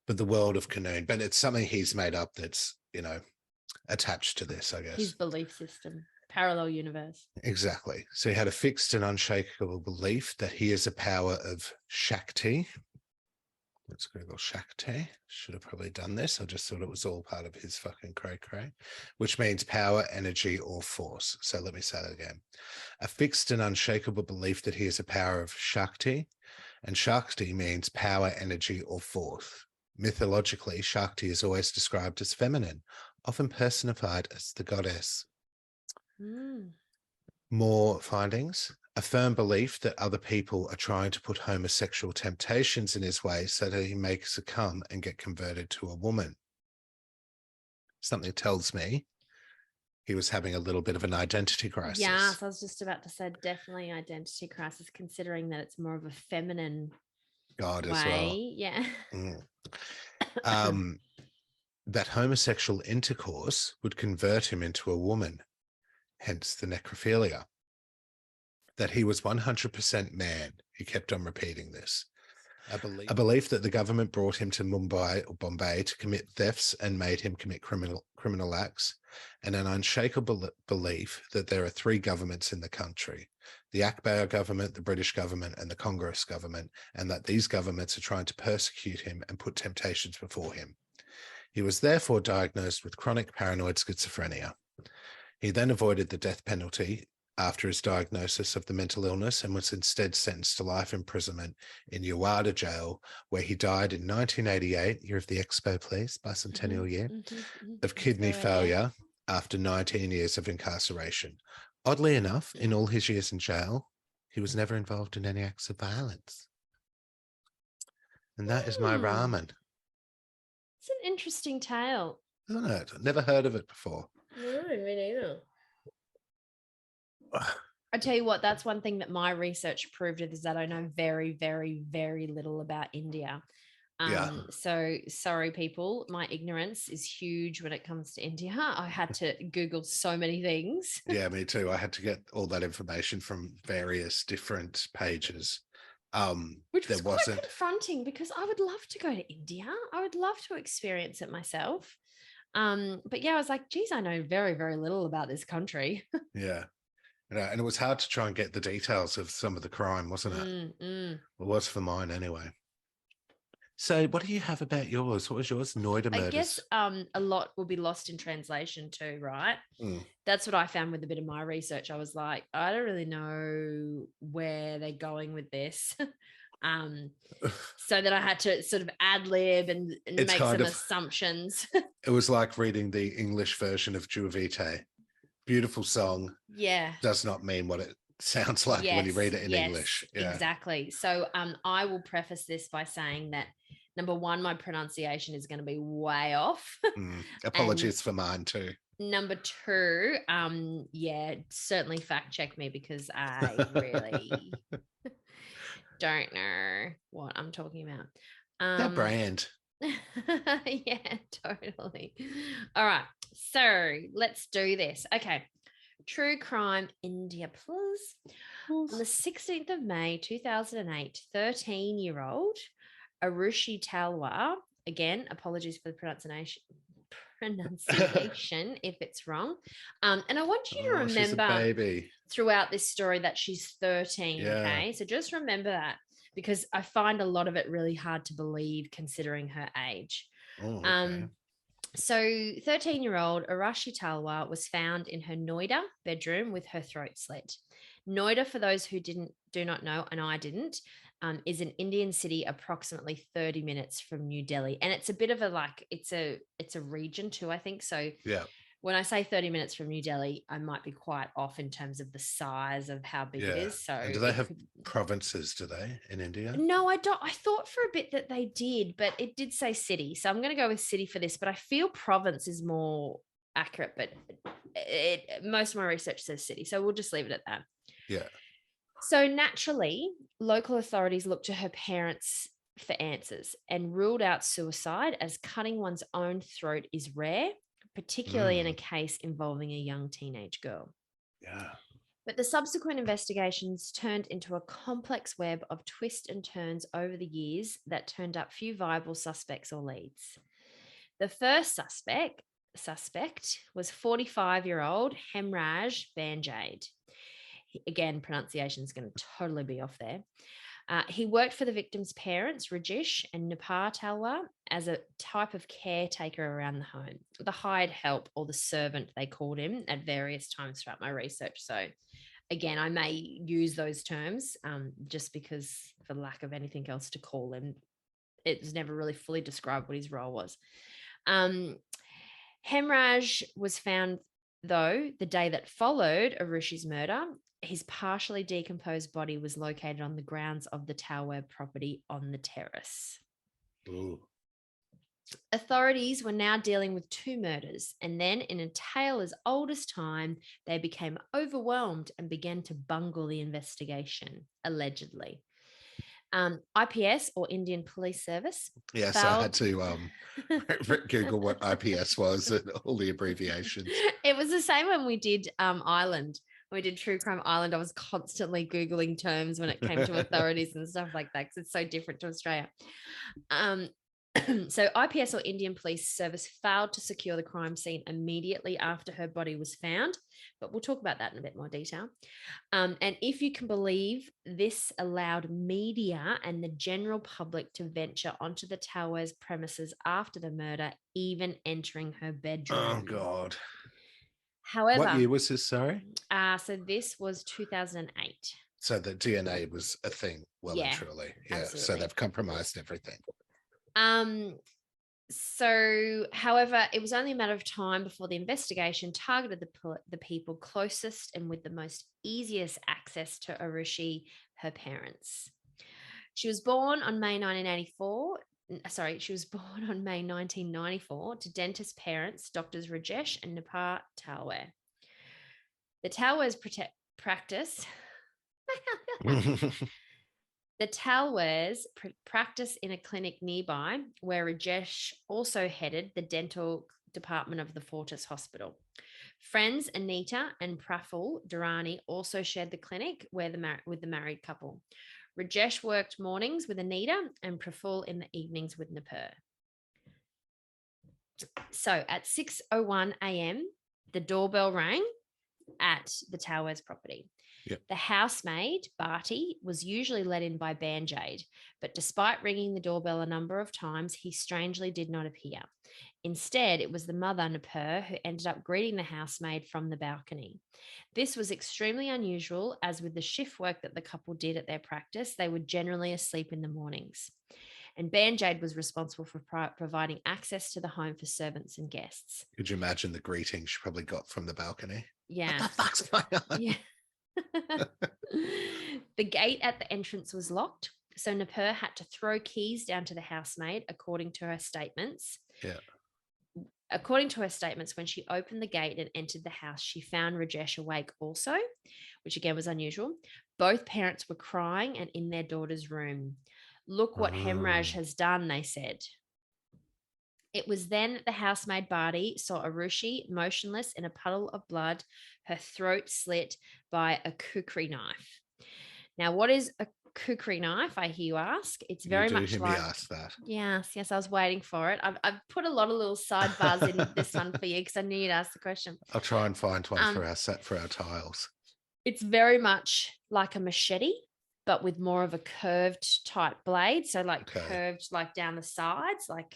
but the world of Canoon. But it's something he's made up that's, attached to this, I guess. His belief system. Parallel universe. Exactly. So he had a fixed and unshakable belief that he is a power of Shakti. Let's Google Shakti. Should have probably done this. I just thought it was all part of his fucking cray-cray, which means power, energy, or force. So let me say that again. A fixed and unshakable belief that he is a power of Shakti, and Shakti means power, energy, or force. Mythologically, Shakti is always described as feminine, often personified as the goddess. More findings. A firm belief that other people are trying to put homosexual temptations in his way so that he may succumb and get converted to a woman. Something tells me he was having a little bit of an identity crisis. Yeah, so I was just about to say definitely identity crisis, considering that it's more of a feminine God way. As well. Yeah. That homosexual intercourse would convert him into a woman, hence the necrophilia. That he was 100% man. He kept on repeating this. A belief that the government brought him to Bombay to commit thefts and made him commit criminal acts, and an unshakable belief that there are 3 governments in the country: the Akbar government, the British government, and the Congress government, and that these governments are trying to persecute him and put temptations before him. He was therefore diagnosed with chronic paranoid schizophrenia. He then avoided the death penalty after his diagnosis of the mental illness and was instead sentenced to life imprisonment in Noida jail, where he died in 1988, year of the Expo, please, bicentennial year, of kidney failure after 19 years of incarceration. Oddly enough, in all his years in jail, he was never involved in any acts of violence. And that is my ramen. It's an interesting tale. Isn't it? Never heard of it before. No, me neither. I tell you what, that's one thing that my research proved is that I know very, very, very little about India. So sorry, people. My ignorance is huge when it comes to India. I had to Google so many things. Yeah, me too. I had to get all that information from various different pages. Which was quite confronting because I would love to go to India. I would love to experience it myself. But yeah, I was like, geez, I know very, very little about this country. Yeah. And it was hard to try and get the details of some of the crime, wasn't it? It was for mine anyway. So what do you have about yours? What was yours? Noida Murders. I guess a lot will be lost in translation too, right? That's what I found with a bit of my research. I was like, I don't really know where they're going with this. So that I had to sort of ad lib and make some assumptions. It was like reading the English version of Dua Vitae. Beautiful song. Yeah. Does not mean what it sounds like when you read it in English. Yeah. Exactly. So I will preface this by saying that number one, my pronunciation is going to be way off. Apologies for mine too. Number two, certainly fact check me because I really don't know what I'm talking about. That brand. Yeah, totally. All right, so let's do this. Okay, True Crime India Plus. On the 16th of May 2008, 13-year-old Arushi Talwar, again, apologies for the pronunciation if it's wrong. And I want you to remember throughout this story that she's 13. Yeah. Okay, so just remember that, because I find a lot of it really hard to believe considering her age. Oh, okay. So 13-year-old Arashi Talwar was found in her Noida bedroom with her throat slit. Noida, for those who do not know, and I didn't, is an Indian city approximately 30 minutes from New Delhi. And it's a bit of a it's a region too, I think. So yeah. When I say 30 minutes from New Delhi, I might be quite off in terms of the size of how big it is. So and do they have provinces, do they, in India? No, I don't. I thought for a bit that they did, but it did say city. So I'm going to go with city for this, but I feel province is more accurate, but most of my research says city. So we'll just leave it at that. Yeah. So naturally, local authorities looked to her parents for answers and ruled out suicide, as cutting one's own throat is rare, particularly in a case involving a young teenage girl. Yeah. But the subsequent investigations turned into a complex web of twists and turns over the years that turned up few viable suspects or leads. The first suspect was 45-year-old Hemraj Banjade. Again, pronunciation is going to totally be off there. He worked for the victim's parents, Rajesh and Nipar Talwar, as a type of caretaker around the home, the hired help, or the servant, they called him at various times throughout my research. So again, I may use those terms just because, for lack of anything else to call him, it was never really fully described what his role was. Hemraj was found, though, the day that followed Arushi's murder. His partially decomposed body was located on the grounds of the Talwar property on the terrace. Ooh. Authorities were now dealing with two murders, and then in a tale as old as time, they became overwhelmed and began to bungle the investigation, allegedly. IPS, or Indian Police Service. Yes, I had to Google what IPS was and all the abbreviations. It was the same when we did Ireland. When we did True Crime Island, I was constantly Googling terms when it came to authorities and stuff like that, because it's so different to Australia. So IPS, or Indian Police Service, failed to secure the crime scene immediately after her body was found, but we'll talk about that in a bit more detail. And if you can believe, this allowed media and the general public to venture onto the Talwar's premises after the murder, even entering her bedroom. Oh, God. However, what year was this, sorry? So this was 2008. So the DNA was a thing, well and truly. Yeah, absolutely. So they've compromised everything. So, however, it was only a matter of time before the investigation targeted the people closest and with the most easiest access to Arushi, her parents. She was born on May 1994 to dentist parents, Doctors Rajesh and Nipar Talwar. The Talwar's practice... The Talwars practice in a clinic nearby, where Rajesh also headed the dental department of the Fortis Hospital. Friends Anita and Praful Durrani also shared the clinic with the married couple. Rajesh worked mornings with Anita and Praful in the evenings with Nipur. So at 6:01 a.m., the doorbell rang at the Talwars property. Yep. The housemaid, Bharti, was usually let in by Banjade, but despite ringing the doorbell a number of times, he strangely did not appear. Instead, it was the mother, Nipur, who ended up greeting the housemaid from the balcony. This was extremely unusual, as with the shift work that the couple did at their practice, they were generally asleep in the mornings. And Banjade was responsible for providing access to the home for servants and guests. Could you imagine the greeting she probably got from the balcony? Yeah. What the fuck's going on? Yeah. The gate at the entrance was locked, So Napur had to throw keys down to the housemaid, according to her statements. Yeah. According to her statements, when she opened the gate and entered the house, she found Rajesh awake also, which again was unusual. Both parents were crying and in their daughter's room. Look what Hemraj has done, they said. It was then that the housemaid Bharti saw Arushi motionless in a puddle of blood, her throat slit by a kukri knife. Now, what is a kukri knife, I hear you ask? It's very much hear like... me ask that. Yes, I was waiting for it. I've put a lot of little sidebars in this one for you because I knew you'd ask the question. I'll try and find one for our tiles. It's very much like a machete, but with more of a curved type blade. So like curved like down the sides, like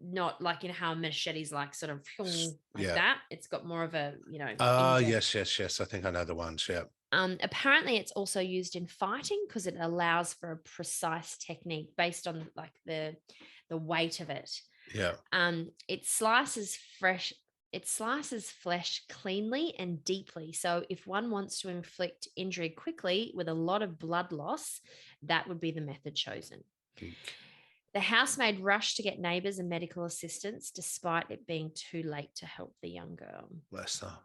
not like, you know, how machetes like sort of like that. It's got more of a, you know. Yes. I think I know the ones. Yeah. Apparently it's also used in fighting because it allows for a precise technique based on like the weight of it. Yeah. It slices flesh cleanly and deeply. So if one wants to inflict injury quickly with a lot of blood loss, that would be the method chosen. The housemaid rushed to get neighbours and medical assistance, despite it being too late to help the young girl. Bless her.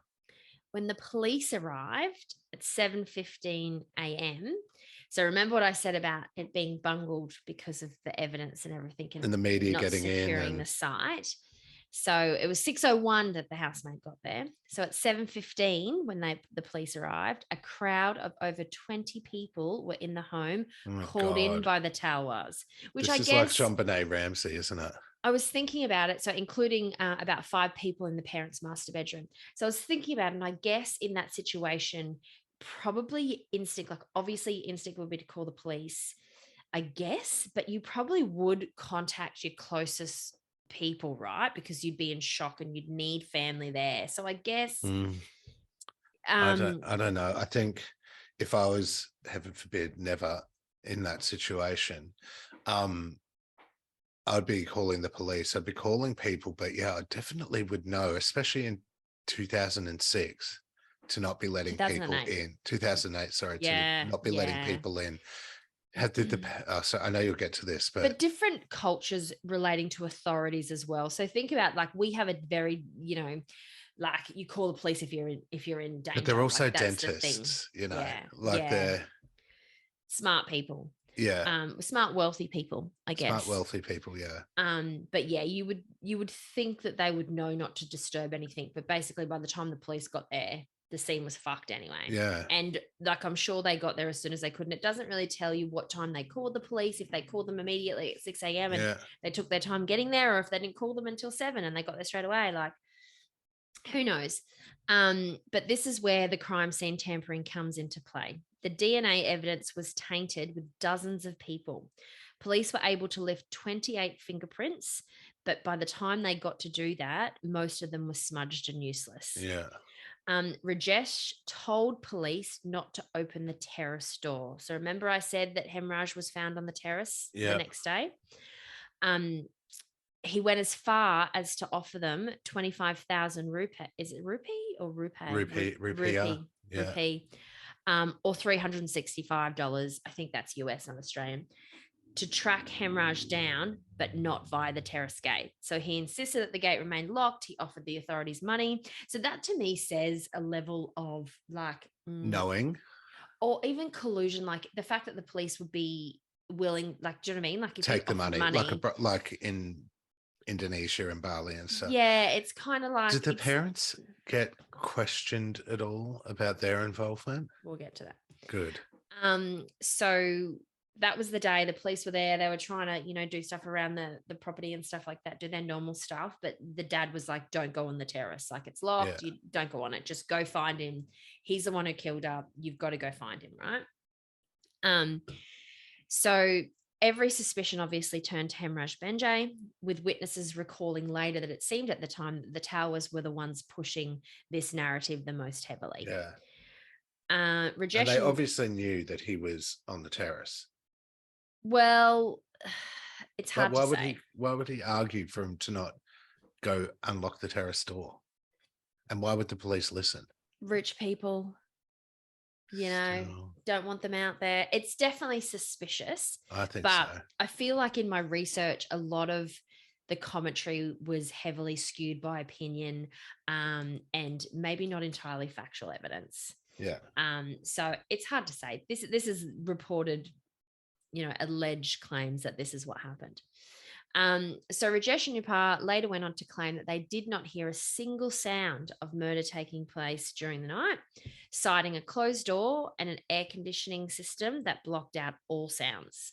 When the police arrived at 7:15 a.m., so remember what I said about it being bungled because of the evidence and everything, and the media not getting securing in the site. So it was 6:01 that the housemaid got there. So at 7:15, when the police arrived, a crowd of over 20 people were in the home, called in by the Talwars. Which this is like JonBenet Ramsey, isn't it? I was thinking about it. So including about 5 people in the parents' master bedroom. So I was thinking about it, and I guess in that situation, probably instinct, like obviously instinct would be to call the police, I guess, but you probably would contact your closest people, right? Because you'd be in shock and you'd need family there. So I guess I don't know. I think if I was, heaven forbid, never in that situation, I'd be calling the police. I'd be calling people, but yeah, I definitely would know, especially in 2006, to not be letting people in. 2008, sorry, to not be letting people in. So I know you'll get to this, but different cultures relating to authorities as well. So think about, like, we have a very, you know, like you call the police if you're in danger. But they're also like, dentists, you know, they're smart people. Yeah. Smart, wealthy people, I guess. Smart, wealthy people, yeah. But yeah, you would think that they would know not to disturb anything. But basically by the time the police got there, the scene was fucked anyway. Yeah. And like, I'm sure they got there as soon as they could. And it doesn't really tell you what time they called the police, if they called them immediately at 6 a.m. and they took their time getting there, or if they didn't call them until 7 and they got there straight away. Like, who knows? But this is where the crime scene tampering comes into play. The DNA evidence was tainted with dozens of people. Police were able to lift 28 fingerprints, but by the time they got to do that, most of them were smudged and useless. Yeah. Rajesh told police not to open the terrace door. So remember I said that Hemraj was found on the terrace the next day? He went as far as to offer them 25,000 rupee. Is it rupee or rupee? Rupee. Yeah. Rupee. Or $365. I think that's US, not Australian, to track Hemraj down, but not via the terrace gate. So he insisted that the gate remained locked. He offered the authorities money. So that to me says a level of like knowing, or even collusion, like the fact that the police would be willing, like, do you know what I mean? Like, if take the money. Like in Indonesia and Bali and stuff. Yeah, it's kind of like. Did the parents get questioned at all about their involvement? We'll get to that. Good. So that was the day the police were there. They were trying to, you know, do stuff around the property and stuff like that, do their normal stuff. But the dad was like, don't go on the terrace. Like, it's locked. You don't go on it. Just go find him. He's the one who killed her. You've got to go find him, right? So every suspicion obviously turned to Hemraj Benjay, with witnesses recalling later that it seemed at the time that the Towers were the ones pushing this narrative the most heavily. Yeah. Rajesh, and they obviously knew that he was on the terrace. Well, it's hard to say. Why would he argue for him to not go unlock the terrace door? And why would the police listen? Rich people. Still, don't want them out there. It's definitely suspicious, I think but so. I feel like in my research, a lot of the commentary was heavily skewed by opinion, and maybe not entirely factual evidence. Yeah. So it's hard to say. This is reported, alleged claims that this is what happened. So Rajesh and Upar later went on to claim that they did not hear a single sound of murder taking place during the night, citing a closed door and an air conditioning system that blocked out all sounds.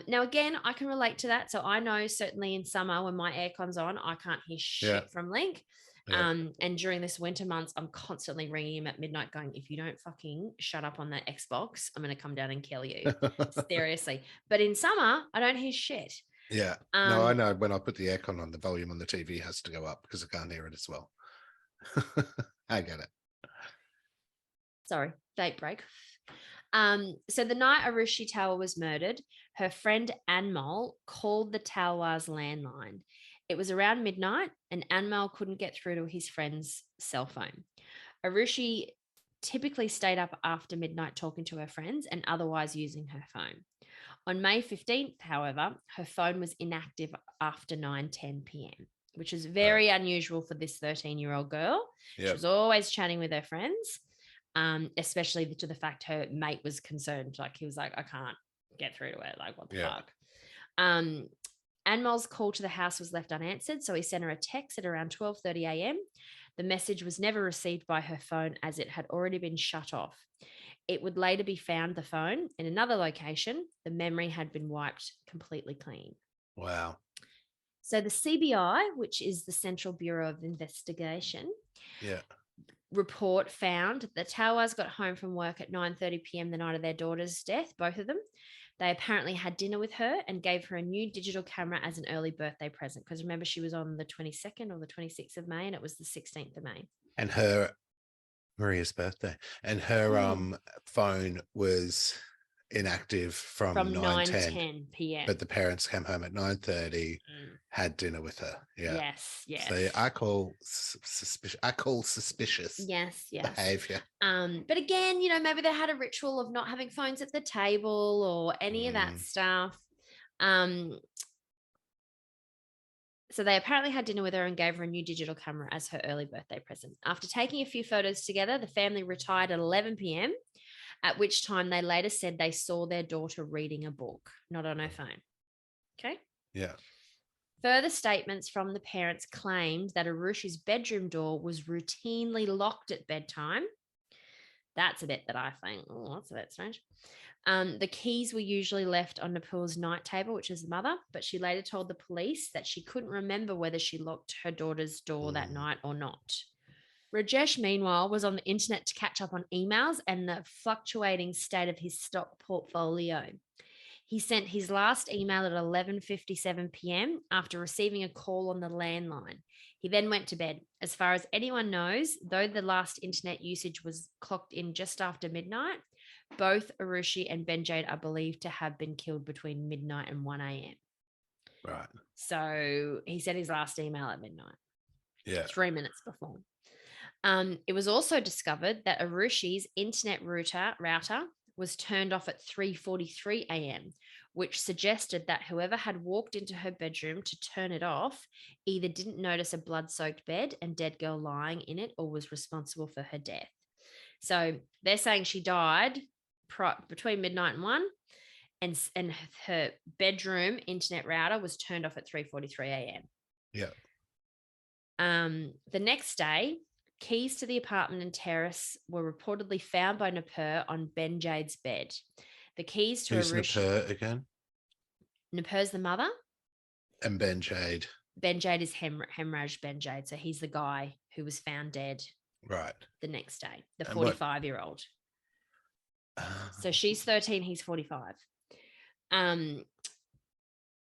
Now, again, I can relate to that. So I know certainly in summer when my aircon's on, I can't hear shit from Link. Yeah. And during this winter months, I'm constantly ringing him at midnight going, if you don't fucking shut up on that Xbox, I'm going to come down and kill you. Seriously. But in summer, I don't hear shit. Yeah. No, I know when I put the aircon on, the volume on the TV has to go up because I can't hear it as well. I get it. Sorry, date break. So the night Arushi Tower was murdered, her friend Anmol called the Talwar's landline. It was around midnight, and Anmol couldn't get through to his friend's cell phone. Arushi typically stayed up after midnight talking to her friends and otherwise using her phone. On May 15th, however, her phone was inactive after 9:10 p.m., which is very unusual for this 13-year-old girl. Yep. She was always chatting with her friends, especially to the fact her mate was concerned. Like, he was like, I can't get through to her. Like, what the fuck? Anmol's call to the house was left unanswered, so he sent her a text at around 12:30 a.m. The message was never received by her phone as it had already been shut off. It would later be found, the phone, in another location. The memory had been wiped completely clean. Wow. So the CBI, which is the Central Bureau of Investigation, report found that the Tawars got home from work at 9:30 p.m. the night of their daughter's death, both of them. They apparently had dinner with her and gave her a new digital camera as an early birthday present. Because remember, she was on the 22nd or the 26th of May, and it was the 16th of May. And her Maria's birthday, and her phone was inactive from 9:10 p.m. But the parents came home at 9:30, had dinner with her. Yeah. Yes. So I call suspicious. Yes. Behavior. But again, maybe they had a ritual of not having phones at the table or any of that stuff. So they apparently had dinner with her and gave her a new digital camera as her early birthday present. After taking a few photos together, the family retired at 11 p.m., at which time they later said they saw their daughter reading a book, not on her phone. Okay? Yeah. Further statements from the parents claimed that Arushi's bedroom door was routinely locked at bedtime. That's a bit that I think, that's a bit strange. The keys were usually left on Nupur's night table, which is the mother, but she later told the police that she couldn't remember whether she locked her daughter's door that night or not. Rajesh, meanwhile, was on the internet to catch up on emails and the fluctuating state of his stock portfolio. He sent his last email at 11:57 p.m. after receiving a call on the landline. He then went to bed. As far as anyone knows, though the last internet usage was clocked in just after midnight, both Arushi and Benjade are believed to have been killed between midnight and 1 a.m. Right. So he sent his last email at midnight. Yeah. 3 minutes before. It was also discovered that Arushi's internet router was turned off at 3:43 a.m., which suggested that whoever had walked into her bedroom to turn it off either didn't notice a blood-soaked bed and dead girl lying in it or was responsible for her death. So they're saying she died between midnight and 1, and her bedroom internet router was turned off at 3:43 a.m. Yeah. The next day, keys to the apartment and terrace were reportedly found by Nupur on Benjade's bed. The keys to Who's Nupur again? Nupur's the mother. And Benjade. Benjade is Hemraj Benjade. So he's the guy who was found dead. Right. The next day, the 45-year-old. So she's 13, he's 45.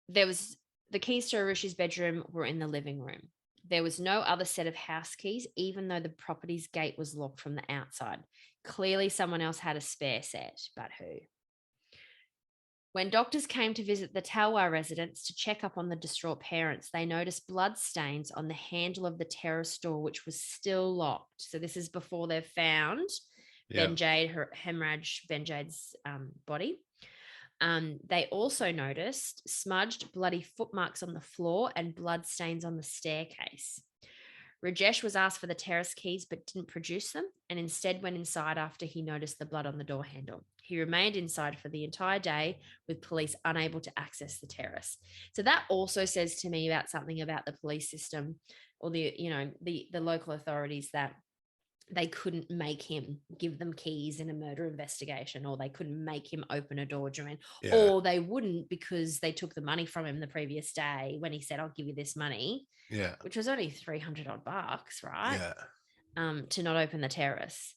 There was the keys to Arushi's bedroom were in the living room. There was no other set of house keys, even though the property's gate was locked from the outside. Clearly, someone else had a spare set, but who? When doctors came to visit the Talwar residence to check up on the distraught parents, they noticed blood stains on the handle of the terrace door, which was still locked. So this is before they've found Yeah. hemorrhage Ben Jade's body. They also noticed smudged, bloody footmarks on the floor and blood stains on the staircase. Rajesh was asked for the terrace keys but didn't produce them, and instead went inside after he noticed the blood on the door handle. He remained inside for the entire day, with police unable to access the terrace. So that also says to me about something about the police system, or the local authorities, that they couldn't make him give them keys in a murder investigation, or they couldn't make him open a door during, or they wouldn't because they took the money from him the previous day when he said, I'll give you this money. Yeah. Which was only $300 odd, right? Yeah. To not open the terrace.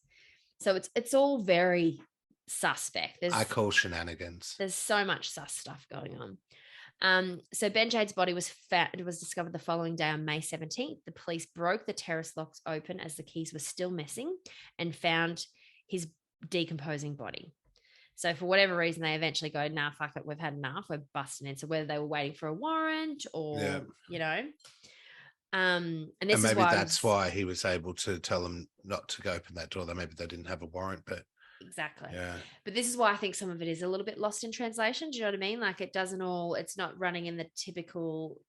So it's all very suspect. I call shenanigans. There's so much sus stuff going on. So Ben Jade's body was discovered the following day on May 17th. The police broke the terrace locks open as the keys were still missing and found his decomposing body. So for whatever reason, they eventually go, nah, fuck it, we've had enough, we're busting in. So whether they were waiting for a warrant or, and this maybe is why that's why he was able to tell them not to go open that door. That maybe they didn't have a warrant, but exactly. Yeah. But this is why I think some of it is a little bit lost in translation. Do you know what I mean? Like it's not running in the typical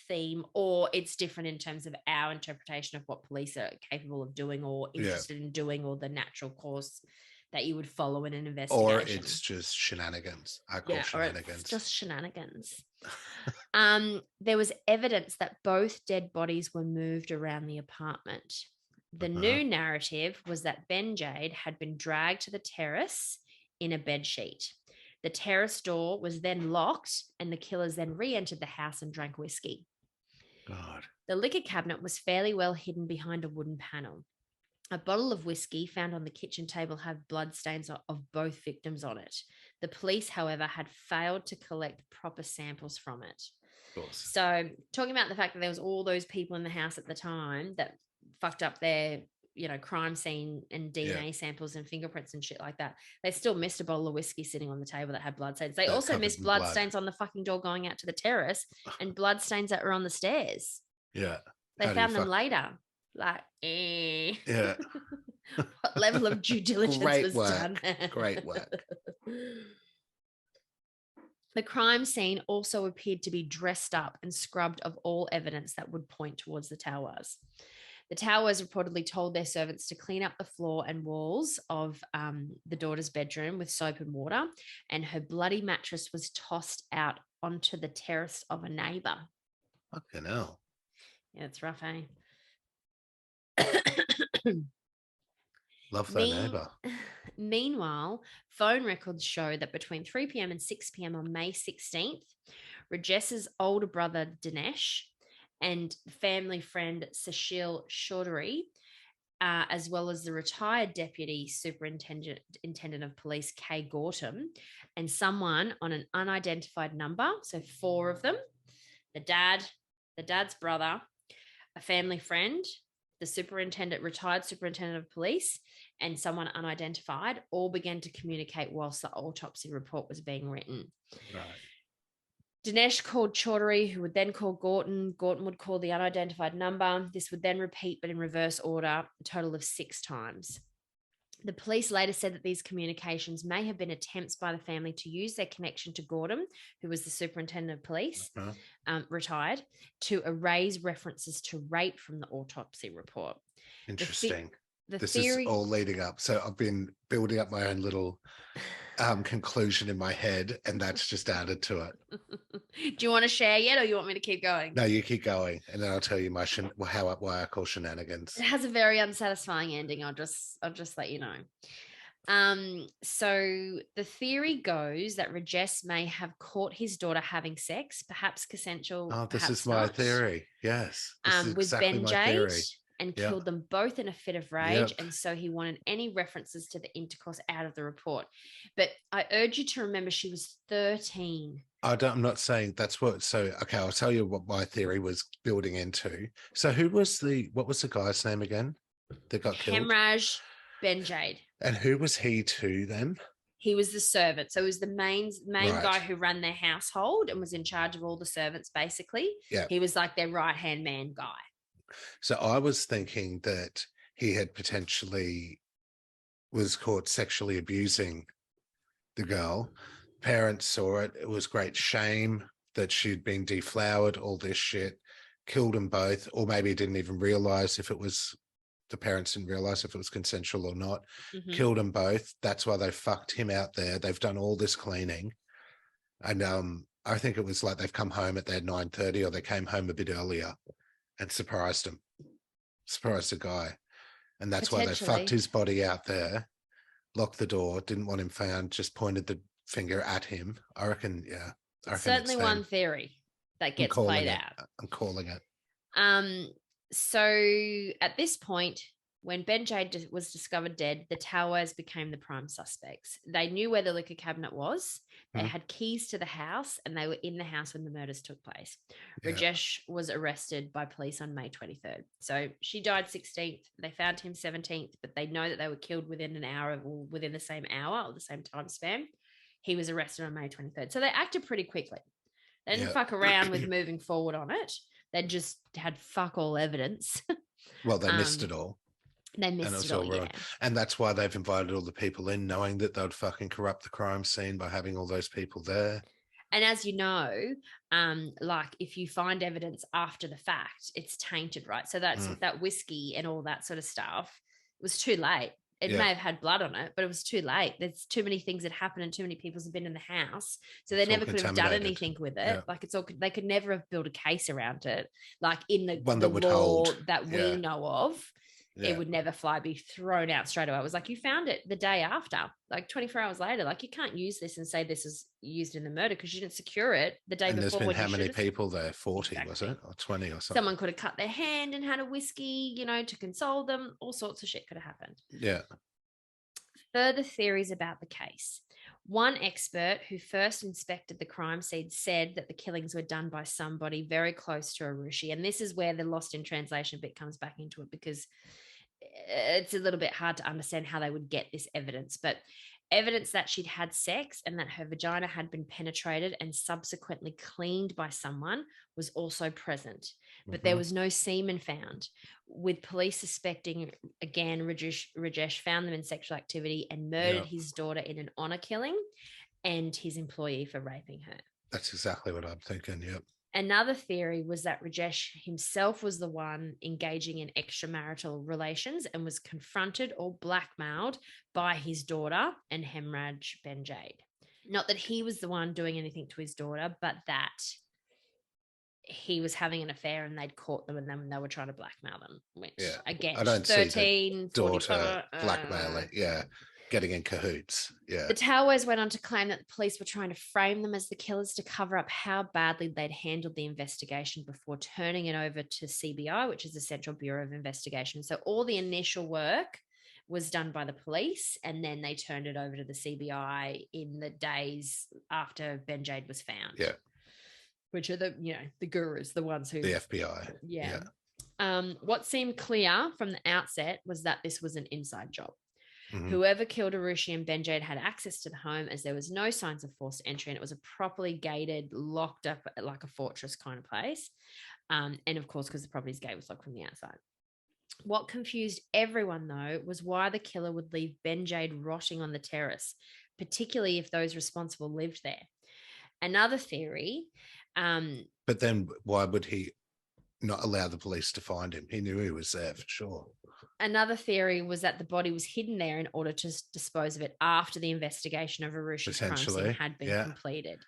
theme, or it's different in terms of our interpretation of what police are capable of doing or interested in doing, or the natural course that you would follow in an investigation. Or it's just shenanigans. I call shenanigans. It's just shenanigans. There was evidence that both dead bodies were moved around the apartment. The new narrative was that Ben Jade had been dragged to the terrace in a bedsheet. The terrace door was then locked, and the killers then re-entered the house and drank whiskey. God. The liquor cabinet was fairly well hidden behind a wooden panel. A bottle of whiskey found on the kitchen table had blood stains of both victims on it. The police, however, had failed to collect proper samples from it. Of course. So talking about the fact that there was all those people in the house at the time that fucked up their, crime scene and DNA samples and fingerprints and shit like that, they still missed a bottle of whiskey sitting on the table that had blood stains. They also missed blood stains on the fucking door going out to the terrace and blood stains that were on the stairs. Yeah. They found them later. Like, Yeah. What level of due diligence was done? Great work. The crime scene also appeared to be dressed up and scrubbed of all evidence that would point towards the Towers. The Towers reportedly told their servants to clean up the floor and walls of the daughter's bedroom with soap and water, and her bloody mattress was tossed out onto the terrace of a neighbour. Fucking hell. Yeah, it's rough, eh? Love that neighbour. Meanwhile, phone records show that between 3 p.m. and 6 p.m. on May 16th, Rajesh's older brother Dinesh and family friend Sushil Chaudhary, as well as the retired deputy superintendent of police Kay Gautam, and someone on an unidentified number, so 4 of them, the dad's brother, a family friend, the retired superintendent of police, and someone unidentified, all began to communicate whilst the autopsy report was being written. Right. Dinesh called Chaudhary, who would then call Gautam. Gautam would call the unidentified number. This would then repeat, but in reverse order, a total of 6 times. The police later said that these communications may have been attempts by the family to use their connection to Gautam, who was the superintendent of police, retired, to erase references to rape from the autopsy report. Interesting. This is all leading up. So I've been building up my own little conclusion in my head, and that's just added to it. Do you want to share yet, or you want me to keep going? No, you keep going, and then I'll tell you why I call shenanigans. It has a very unsatisfying ending. I'll just let you know. So the theory goes that Rajesh may have caught his daughter having sex, perhaps consensual. Oh, this is my theory. Yes, with exactly Ben Jade, and killed them both in a fit of rage. And so he wanted any references to the intercourse out of the report. But I urge you to remember she was 13. I'm not saying that's what. So, okay, I'll tell you what my theory was building into. So what was the guy's name again that got killed? Hemorrhage Ben Jade. And who was he to them? He was the servant. So he was the main guy who ran their household and was in charge of all the servants, basically. Yeah. He was like their right-hand man guy. So I was thinking that he had potentially was caught sexually abusing the girl. Parents saw it. It was great shame that she'd been deflowered, all this shit, killed them both, or maybe didn't even realize if it was, the parents didn't realize if it was consensual or not. Killed them both. That's why they fucked him out there. They've done all this cleaning. And I think it was like they've come home at their 9:30, or they came home a bit earlier and surprised the guy. And that's why they fucked his body out there, locked the door, didn't want him found, just pointed the finger at him. I reckon, yeah. I reckon certainly one theory that gets played out. I'm calling it. So at this point, when Ben Jade was discovered dead, the Towers became the prime suspects. They knew where the liquor cabinet was. They had keys to the house, and they were in the house when the murders took place. Rajesh was arrested by police on May 23rd. So she died 16th. They found him 17th, but they know that they were killed within an hour, or within the same hour or the same time span. He was arrested on May 23rd. So they acted pretty quickly. They didn't fuck around with moving forward on it. They just had fuck all evidence. Well, they missed it all. They missed it all, yeah. And that's why they've invited all the people in, knowing that they'd fucking corrupt the crime scene by having all those people there. And as you know, like if you find evidence after the fact, it's tainted, right? So that's that whiskey and all that sort of stuff. It was too late. It may have had blood on it, but it was too late. There's too many things that happened and too many people have been in the house. So they never could have done anything with it. Yeah. Like they could never have built a case around it. Like in the law that we know of. Yeah. It would never be thrown out straight away. It was like, you found it the day after, like 24 hours later. Like you can't use this and say this is used in the murder because you didn't secure it the day before. There's been how many people there? 40, was it? Or 20 or something? Someone could have cut their hand and had a whiskey, to console them. All sorts of shit could have happened. Yeah. Further theories about the case. One expert who first inspected the crime scene said that the killings were done by somebody very close to Arushi. And this is where the lost in translation bit comes back into it, because it's a little bit hard to understand how they would get this evidence. But evidence that she'd had sex and that her vagina had been penetrated and subsequently cleaned by someone was also present. But there was no semen found, with police suspecting, again, Rajesh found them in sexual activity and murdered his daughter in an honor killing, and his employee for raping her. That's exactly what I'm thinking, yep. Another theory was that Rajesh himself was the one engaging in extramarital relations and was confronted or blackmailed by his daughter and Hemraj Ben Jade. Not that he was the one doing anything to his daughter, but that he was having an affair and they'd caught them and then they were trying to blackmail them, which again, I don't 13, see the daughter 45, blackmailing, getting in cahoots. Yeah. The Towers went on to claim that the police were trying to frame them as the killers to cover up how badly they'd handled the investigation before turning it over to CBI, which is the Central Bureau of Investigation. So all the initial work was done by the police, and then they turned it over to the CBI in the days after Ben Jade was found. Yeah. Which are the gurus, the ones who... The FBI. Yeah. What seemed clear from the outset was that this was an inside job. Mm-hmm. Whoever killed Arushi and Ben Jade had access to the home, as there was no signs of forced entry, and it was a properly gated, locked up, like a fortress kind of place. And of course, because the property's gate was locked from the outside. What confused everyone, though, was why the killer would leave Ben Jade rotting on the terrace, particularly if those responsible lived there. Another theory... but then why would he not allow the police to find him? He knew he was there for sure. Another theory was that the body was hidden there in order to dispose of it after the investigation of Arushi's crime scene had been completed.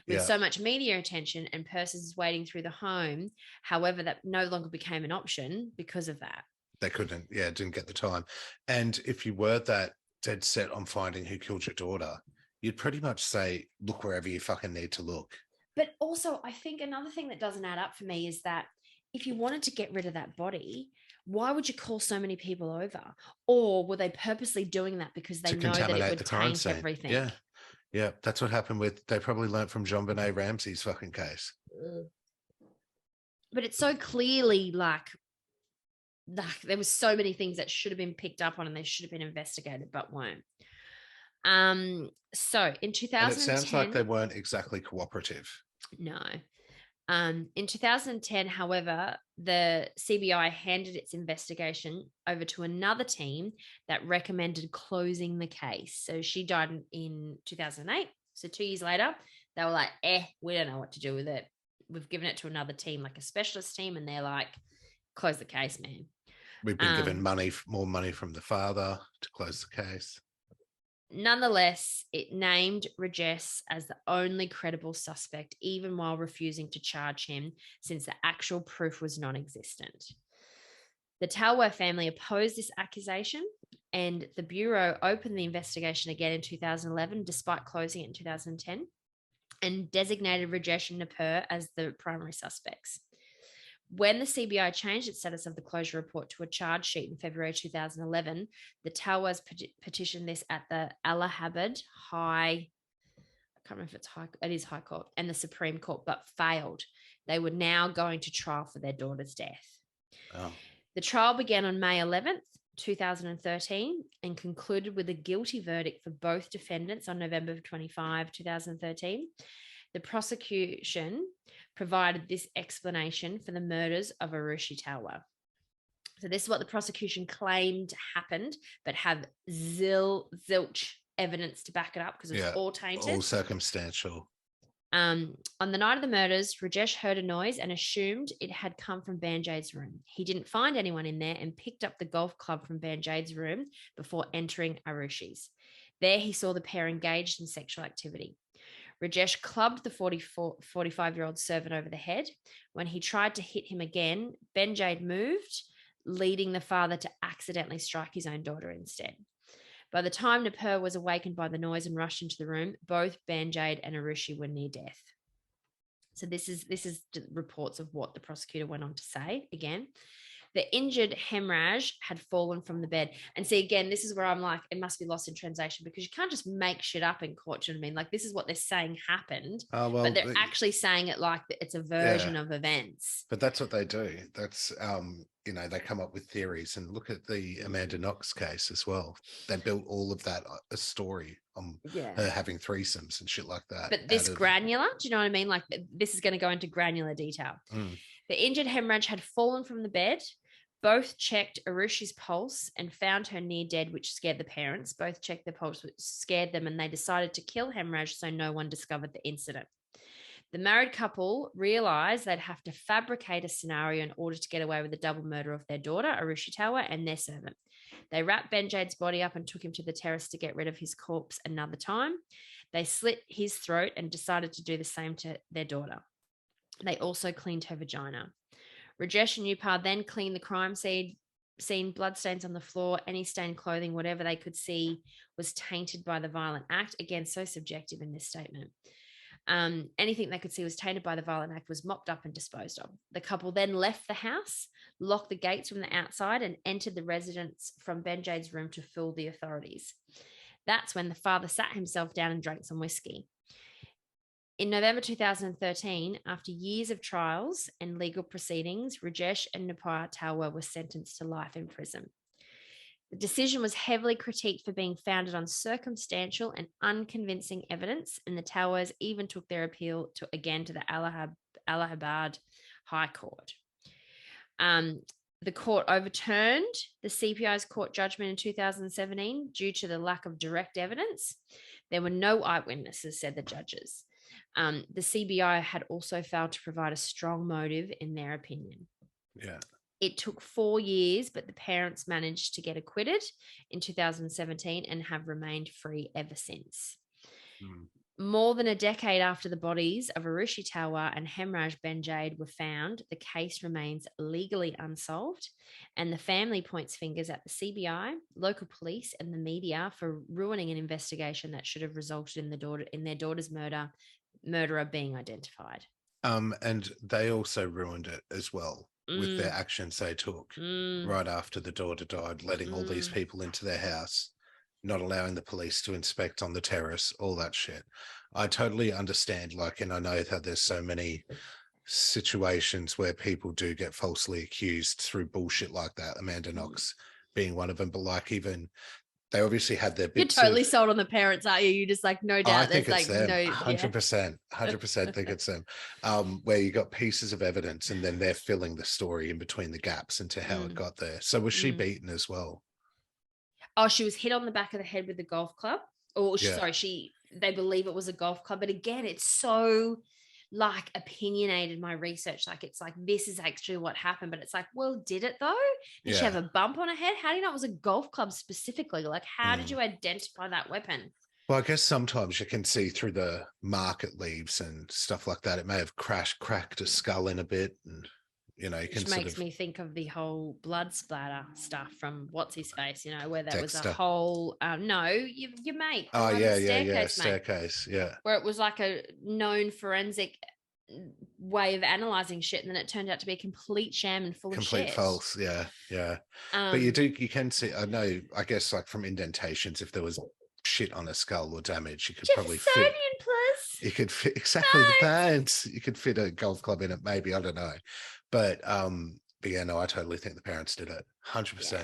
With so much media attention and persons waiting through the home, however, that no longer became an option because of that. They couldn't, didn't get the time. And if you were that dead set on finding who killed your daughter, you'd pretty much say, look wherever you fucking need to look. But also, I think another thing that doesn't add up for me is that if you wanted to get rid of that body, why would you call so many people over? Or were they purposely doing that because they know that it would taint everything? Yeah. Yeah. That's what happened they probably learned from JonBenet Ramsey's fucking case. But it's so clearly like there was so many things that should have been picked up on and they should have been investigated, but weren't. So in 2010, and it sounds like they weren't exactly cooperative. No. In 2010, however, the CBI handed its investigation over to another team that recommended closing the case. So she died in 2008. So 2 years later, they were like, we don't know what to do with it. We've given it to another team, like a specialist team, and they're like, close the case, man. We've been given more money from the father to close the case. Nonetheless, it named Rajesh as the only credible suspect, even while refusing to charge him, since the actual proof was non-existent. The Talwar family opposed this accusation, and the Bureau opened the investigation again in 2011, despite closing it in 2010, and designated Rajesh and Napur as the primary suspects. When the CBI changed its status of the closure report to a charge sheet in February 2011, the Talwars petitioned this at the Allahabad High, I can't remember if it's High, it is High Court, and the Supreme Court, but failed. They were now going to trial for their daughter's death. Oh. The trial began on May 11th, 2013, and concluded with a guilty verdict for both defendants on November 25, 2013. The prosecution provided this explanation for the murders of Arushi Talwar. So this is what the prosecution claimed happened, but have zilch evidence to back it up because it was all tainted. All circumstantial. On the night of the murders, Rajesh heard a noise and assumed it had come from Banjade's room. He didn't find anyone in there and picked up the golf club from Banjade's room before entering Arushi's. There he saw the pair engaged in sexual activity. Rajesh clubbed the 45-year-old servant over the head. When he tried to hit him again, Banjade moved, leading the father to accidentally strike his own daughter instead. By the time Napur was awakened by the noise and rushed into the room, both Banjade and Arushi were near death. So this is reports of what the prosecutor went on to say again. The injured Hemraj had fallen from the bed. And see, again, this is where I'm like, it must be lost in translation because you can't just make shit up in court. Do you know what I mean? Like, this is what they're saying happened, but they're actually saying it like it's a version of events. But that's what they do. That's, they come up with theories, and look at the Amanda Knox case as well. They built all of that, a story on her having threesomes and shit like that. But this granular, do you know what I mean? Like, this is going to go into granular detail. The injured Hemraj had fallen from the bed. Both checked Arushi's pulse and found her near dead, which scared the parents. Both checked the pulse, which scared them, and they decided to kill Hemraj so no one discovered the incident. The married couple realized they'd have to fabricate a scenario in order to get away with the double murder of their daughter, Arushi Talwar, and their servant. They wrapped Banjade's body up and took him to the terrace to get rid of his corpse another time. They slit his throat and decided to do the same to their daughter. They also cleaned her vagina. Rajesh and Upar then cleaned the crime scene, bloodstains on the floor, any stained clothing, whatever they could see was tainted by the violent act. Again, so subjective in this statement. Anything they could see was tainted by the violent act was mopped up and disposed of. The couple then left the house, locked the gates from the outside, and entered the residence from Banjade's room to fool the authorities. That's when the father sat himself down and drank some whiskey. In November 2013, after years of trials and legal proceedings, Rajesh and Napur Talwar were sentenced to life in prison. The decision was heavily critiqued for being founded on circumstantial and unconvincing evidence, and the Talwars even took their appeal to the Allahabad High Court. The court overturned the CPI's court judgment in 2017 due to the lack of direct evidence. There were no eyewitnesses, said the judges. The CBI had also failed to provide a strong motive in their opinion. Yeah. It took 4 years, but the parents managed to get acquitted in 2017 and have remained free ever since. More than a decade after the bodies of Arushi Talwar and Hemraj Banjade were found, the case remains legally unsolved, and the family points fingers at the CBI, local police, and the media for ruining an investigation that should have resulted in their daughter's murderer being identified. And they also ruined it as well with their actions they took right after the daughter died, letting all these people into their house, not allowing the police to inspect on the terrace, all that shit. I totally understand, and I know that there's so many situations where people do get falsely accused through bullshit like that, Amanda Knox being one of them, but even they obviously had their You're bits totally sold on the parents, are you? You just like, no doubt. I think there's it's like them, no 100%, 100% think it's them. Where you got pieces of evidence and then they're filling the story in between the gaps into how it got there. So was she beaten as well? Oh, she was hit on the back of the head with a golf club. Or Yeah. sorry, they believe it was a golf club. But again, it's so like opinionated, my research. Like it's like this is actually what happened. But it's like, well, did it though? Did she have a bump on her head? How do you know it was a golf club specifically? Like, how did you identify that weapon? Well, I guess sometimes you can see through the market leaves and stuff like that. It may have cracked a skull in a bit, and you know, you can Which makes me think of the whole blood splatter stuff from what's his face, you know, where there was a whole no, your mate. Oh yeah, staircase, yeah. Where it was like a known forensic way of analyzing shit, and then it turned out to be a complete sham and full of shit. Complete false, yeah. But you can see. I know. I guess like from indentations, if there was shit on a skull or damage, you could probably fit. Plus. You could fit exactly the parents. You could fit a golf club in it, maybe. I don't know, but yeah, no, I totally think the parents did it, 100%.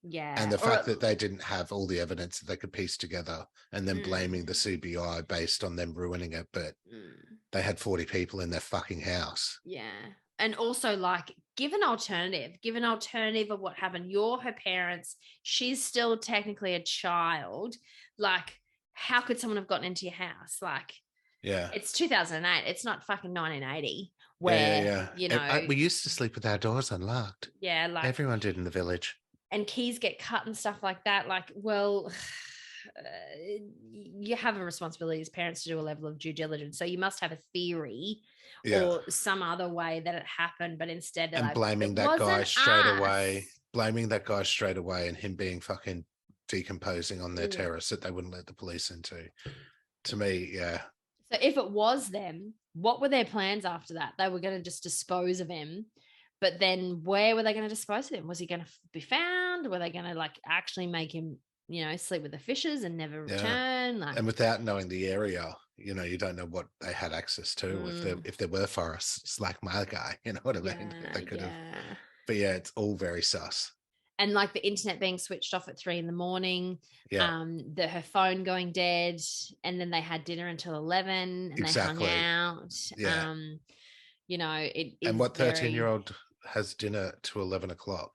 Yeah, and the fact that they didn't have all the evidence that they could piece together, and then blaming the CBI based on them ruining it, but they had 40 people in their fucking house. Yeah. And also, like, give an alternative of what happened. You're her parents. She's still technically a child. Like, how could someone have gotten into your house? Like, yeah, it's 2008. It's not fucking 1980 where, you know. We used to sleep with our doors unlocked. Yeah. Like, everyone did in the village. And keys get cut and stuff like that. Like, well, you have a responsibility as parents to do a level of due diligence. So you must have a theory or some other way that it happened, but instead and like, blaming that guy straight away, and him being fucking decomposing on their terrace that they wouldn't let the police into. To me, yeah. So if it was them, what were their plans after that? They were going to just dispose of him, but then where were they going to dispose of him? Was he going to be found? Were they going to like actually make him, you know, sleep with the fishes and never return? Like, and without knowing the area, you know, you don't know what they had access to. If there were forests like my guy, you know what I mean? They could have. But yeah, it's all very sus. And like the internet being switched off at 3 a.m, her phone going dead, and then they had dinner until 11 and they hung out. Yeah. You know, it is. And what 13-year-old has dinner to 11 o'clock?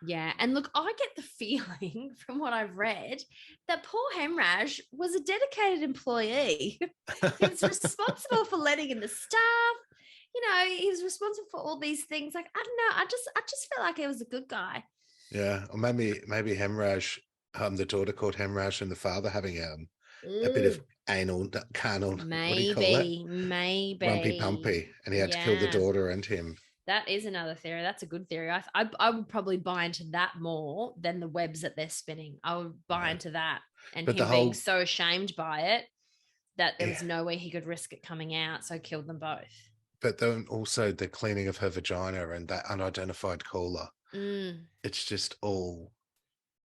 Yeah. And look, I get the feeling from what I've read that poor Hemraj was a dedicated employee. He was responsible for letting in the staff. You know, he was responsible for all these things. Like, I don't know. I just felt like he was a good guy. Yeah. Or maybe Hemraj, the daughter called Hemraj, and the father having a bit of carnal, maybe rumpy pumpy, and he had to kill the daughter and him. That is another theory. That's a good theory. I would probably buy into that more than the webs that they're spinning. I would buy into that, and but him being so ashamed by it that there was no way he could risk it coming out, so killed them both. But then also the cleaning of her vagina and that unidentified caller. It's just all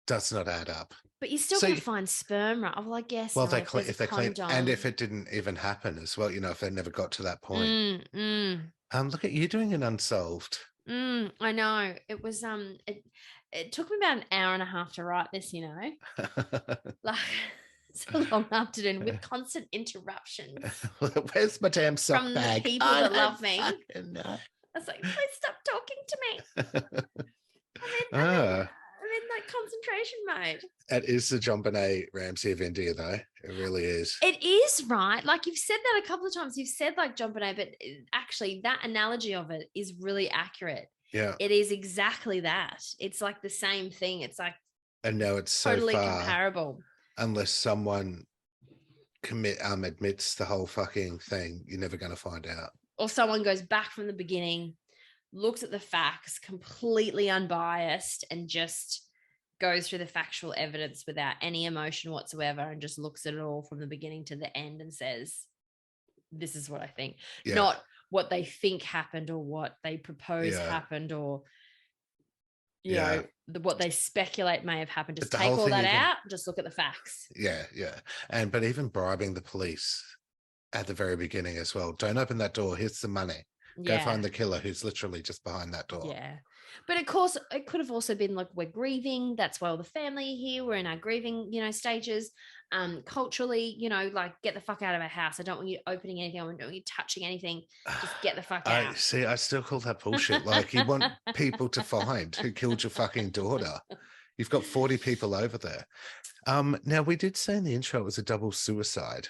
does not add up. But you're still going to find sperm, right? Well, I guess. Well, if they clean, and if it didn't even happen as well, you know, if they never got to that point. Look at you doing an unsolved. I know. It was it took me about an hour and a half to write this, you know. Like, it's a long afternoon with constant interruptions. Where's my damn sock from bag? The people that love me. I was like, please stop talking to me. I'm in like concentration mode. That is the John Benet Ramsey of India, though. It really is. It is, right? Like, you've said that a couple of times. You've said like John Benet, but actually that analogy of it is really accurate. Yeah. It is exactly that. It's like the same thing. It's like, and no, it's so totally far, comparable. Unless someone admits the whole fucking thing, you're never going to find out. Or someone goes back from the beginning, looks at the facts, completely unbiased, and just goes through the factual evidence without any emotion whatsoever, and just looks at it all from the beginning to the end and says, this is what I think. Not what they think happened or what they propose happened, or you know, what they speculate may have happened. Just take all that out, just look at the facts. But even bribing the police at the very beginning as well. Don't open that door. Here's the money. Go find the killer who's literally just behind that door. Yeah. But of course, it could have also been like, we're grieving. That's why all the family are here. We're in our grieving, stages. Culturally, like, get the fuck out of our house. I don't want you opening anything. I don't want you touching anything. Just get the fuck I out. see. I still call that bullshit. Like, you want people to find who killed your fucking daughter. You've got 40 people over there. Now, we did say in the intro it was a double suicide.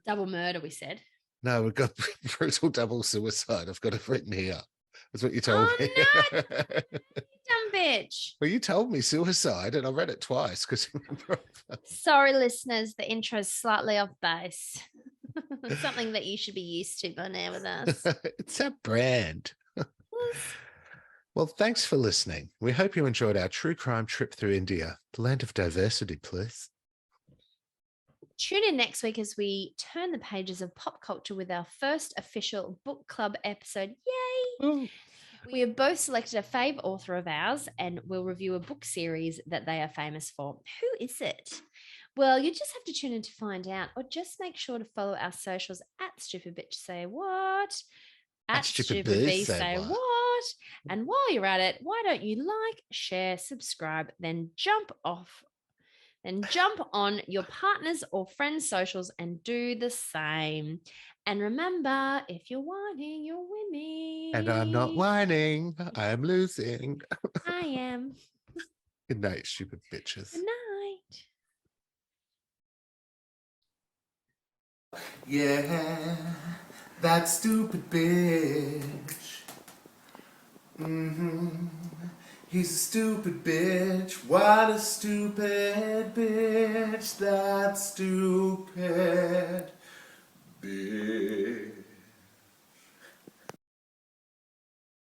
Double murder, we said. No, we've got brutal double suicide. I've got it written here. That's what you told me. No, dumb bitch. Well, you told me suicide, and I read it twice because. Sorry, listeners, the intro's slightly off base. Something that you should be used to by now with us. It's our brand. Well, thanks for listening. We hope you enjoyed our true crime trip through India, the land of diversity, please. Tune in next week as we turn the pages of pop culture with our first official book club episode. Yay! Ooh. We have both selected a fave author of ours and we'll review a book series that they are famous for. Who is it? Well, you just have to tune in to find out, or just make sure to follow our socials at StupidBSayWhat, at StupidBSayWhat. And while you're at it, why don't you like, share, subscribe, then jump on your partner's or friend's socials and do the same. And remember, if you're whining, you're winning. And I'm not whining. I am losing. I am. Good night, stupid bitches. Good night. Yeah, that stupid bitch. He's a stupid bitch. What a stupid bitch. That stupid bitch.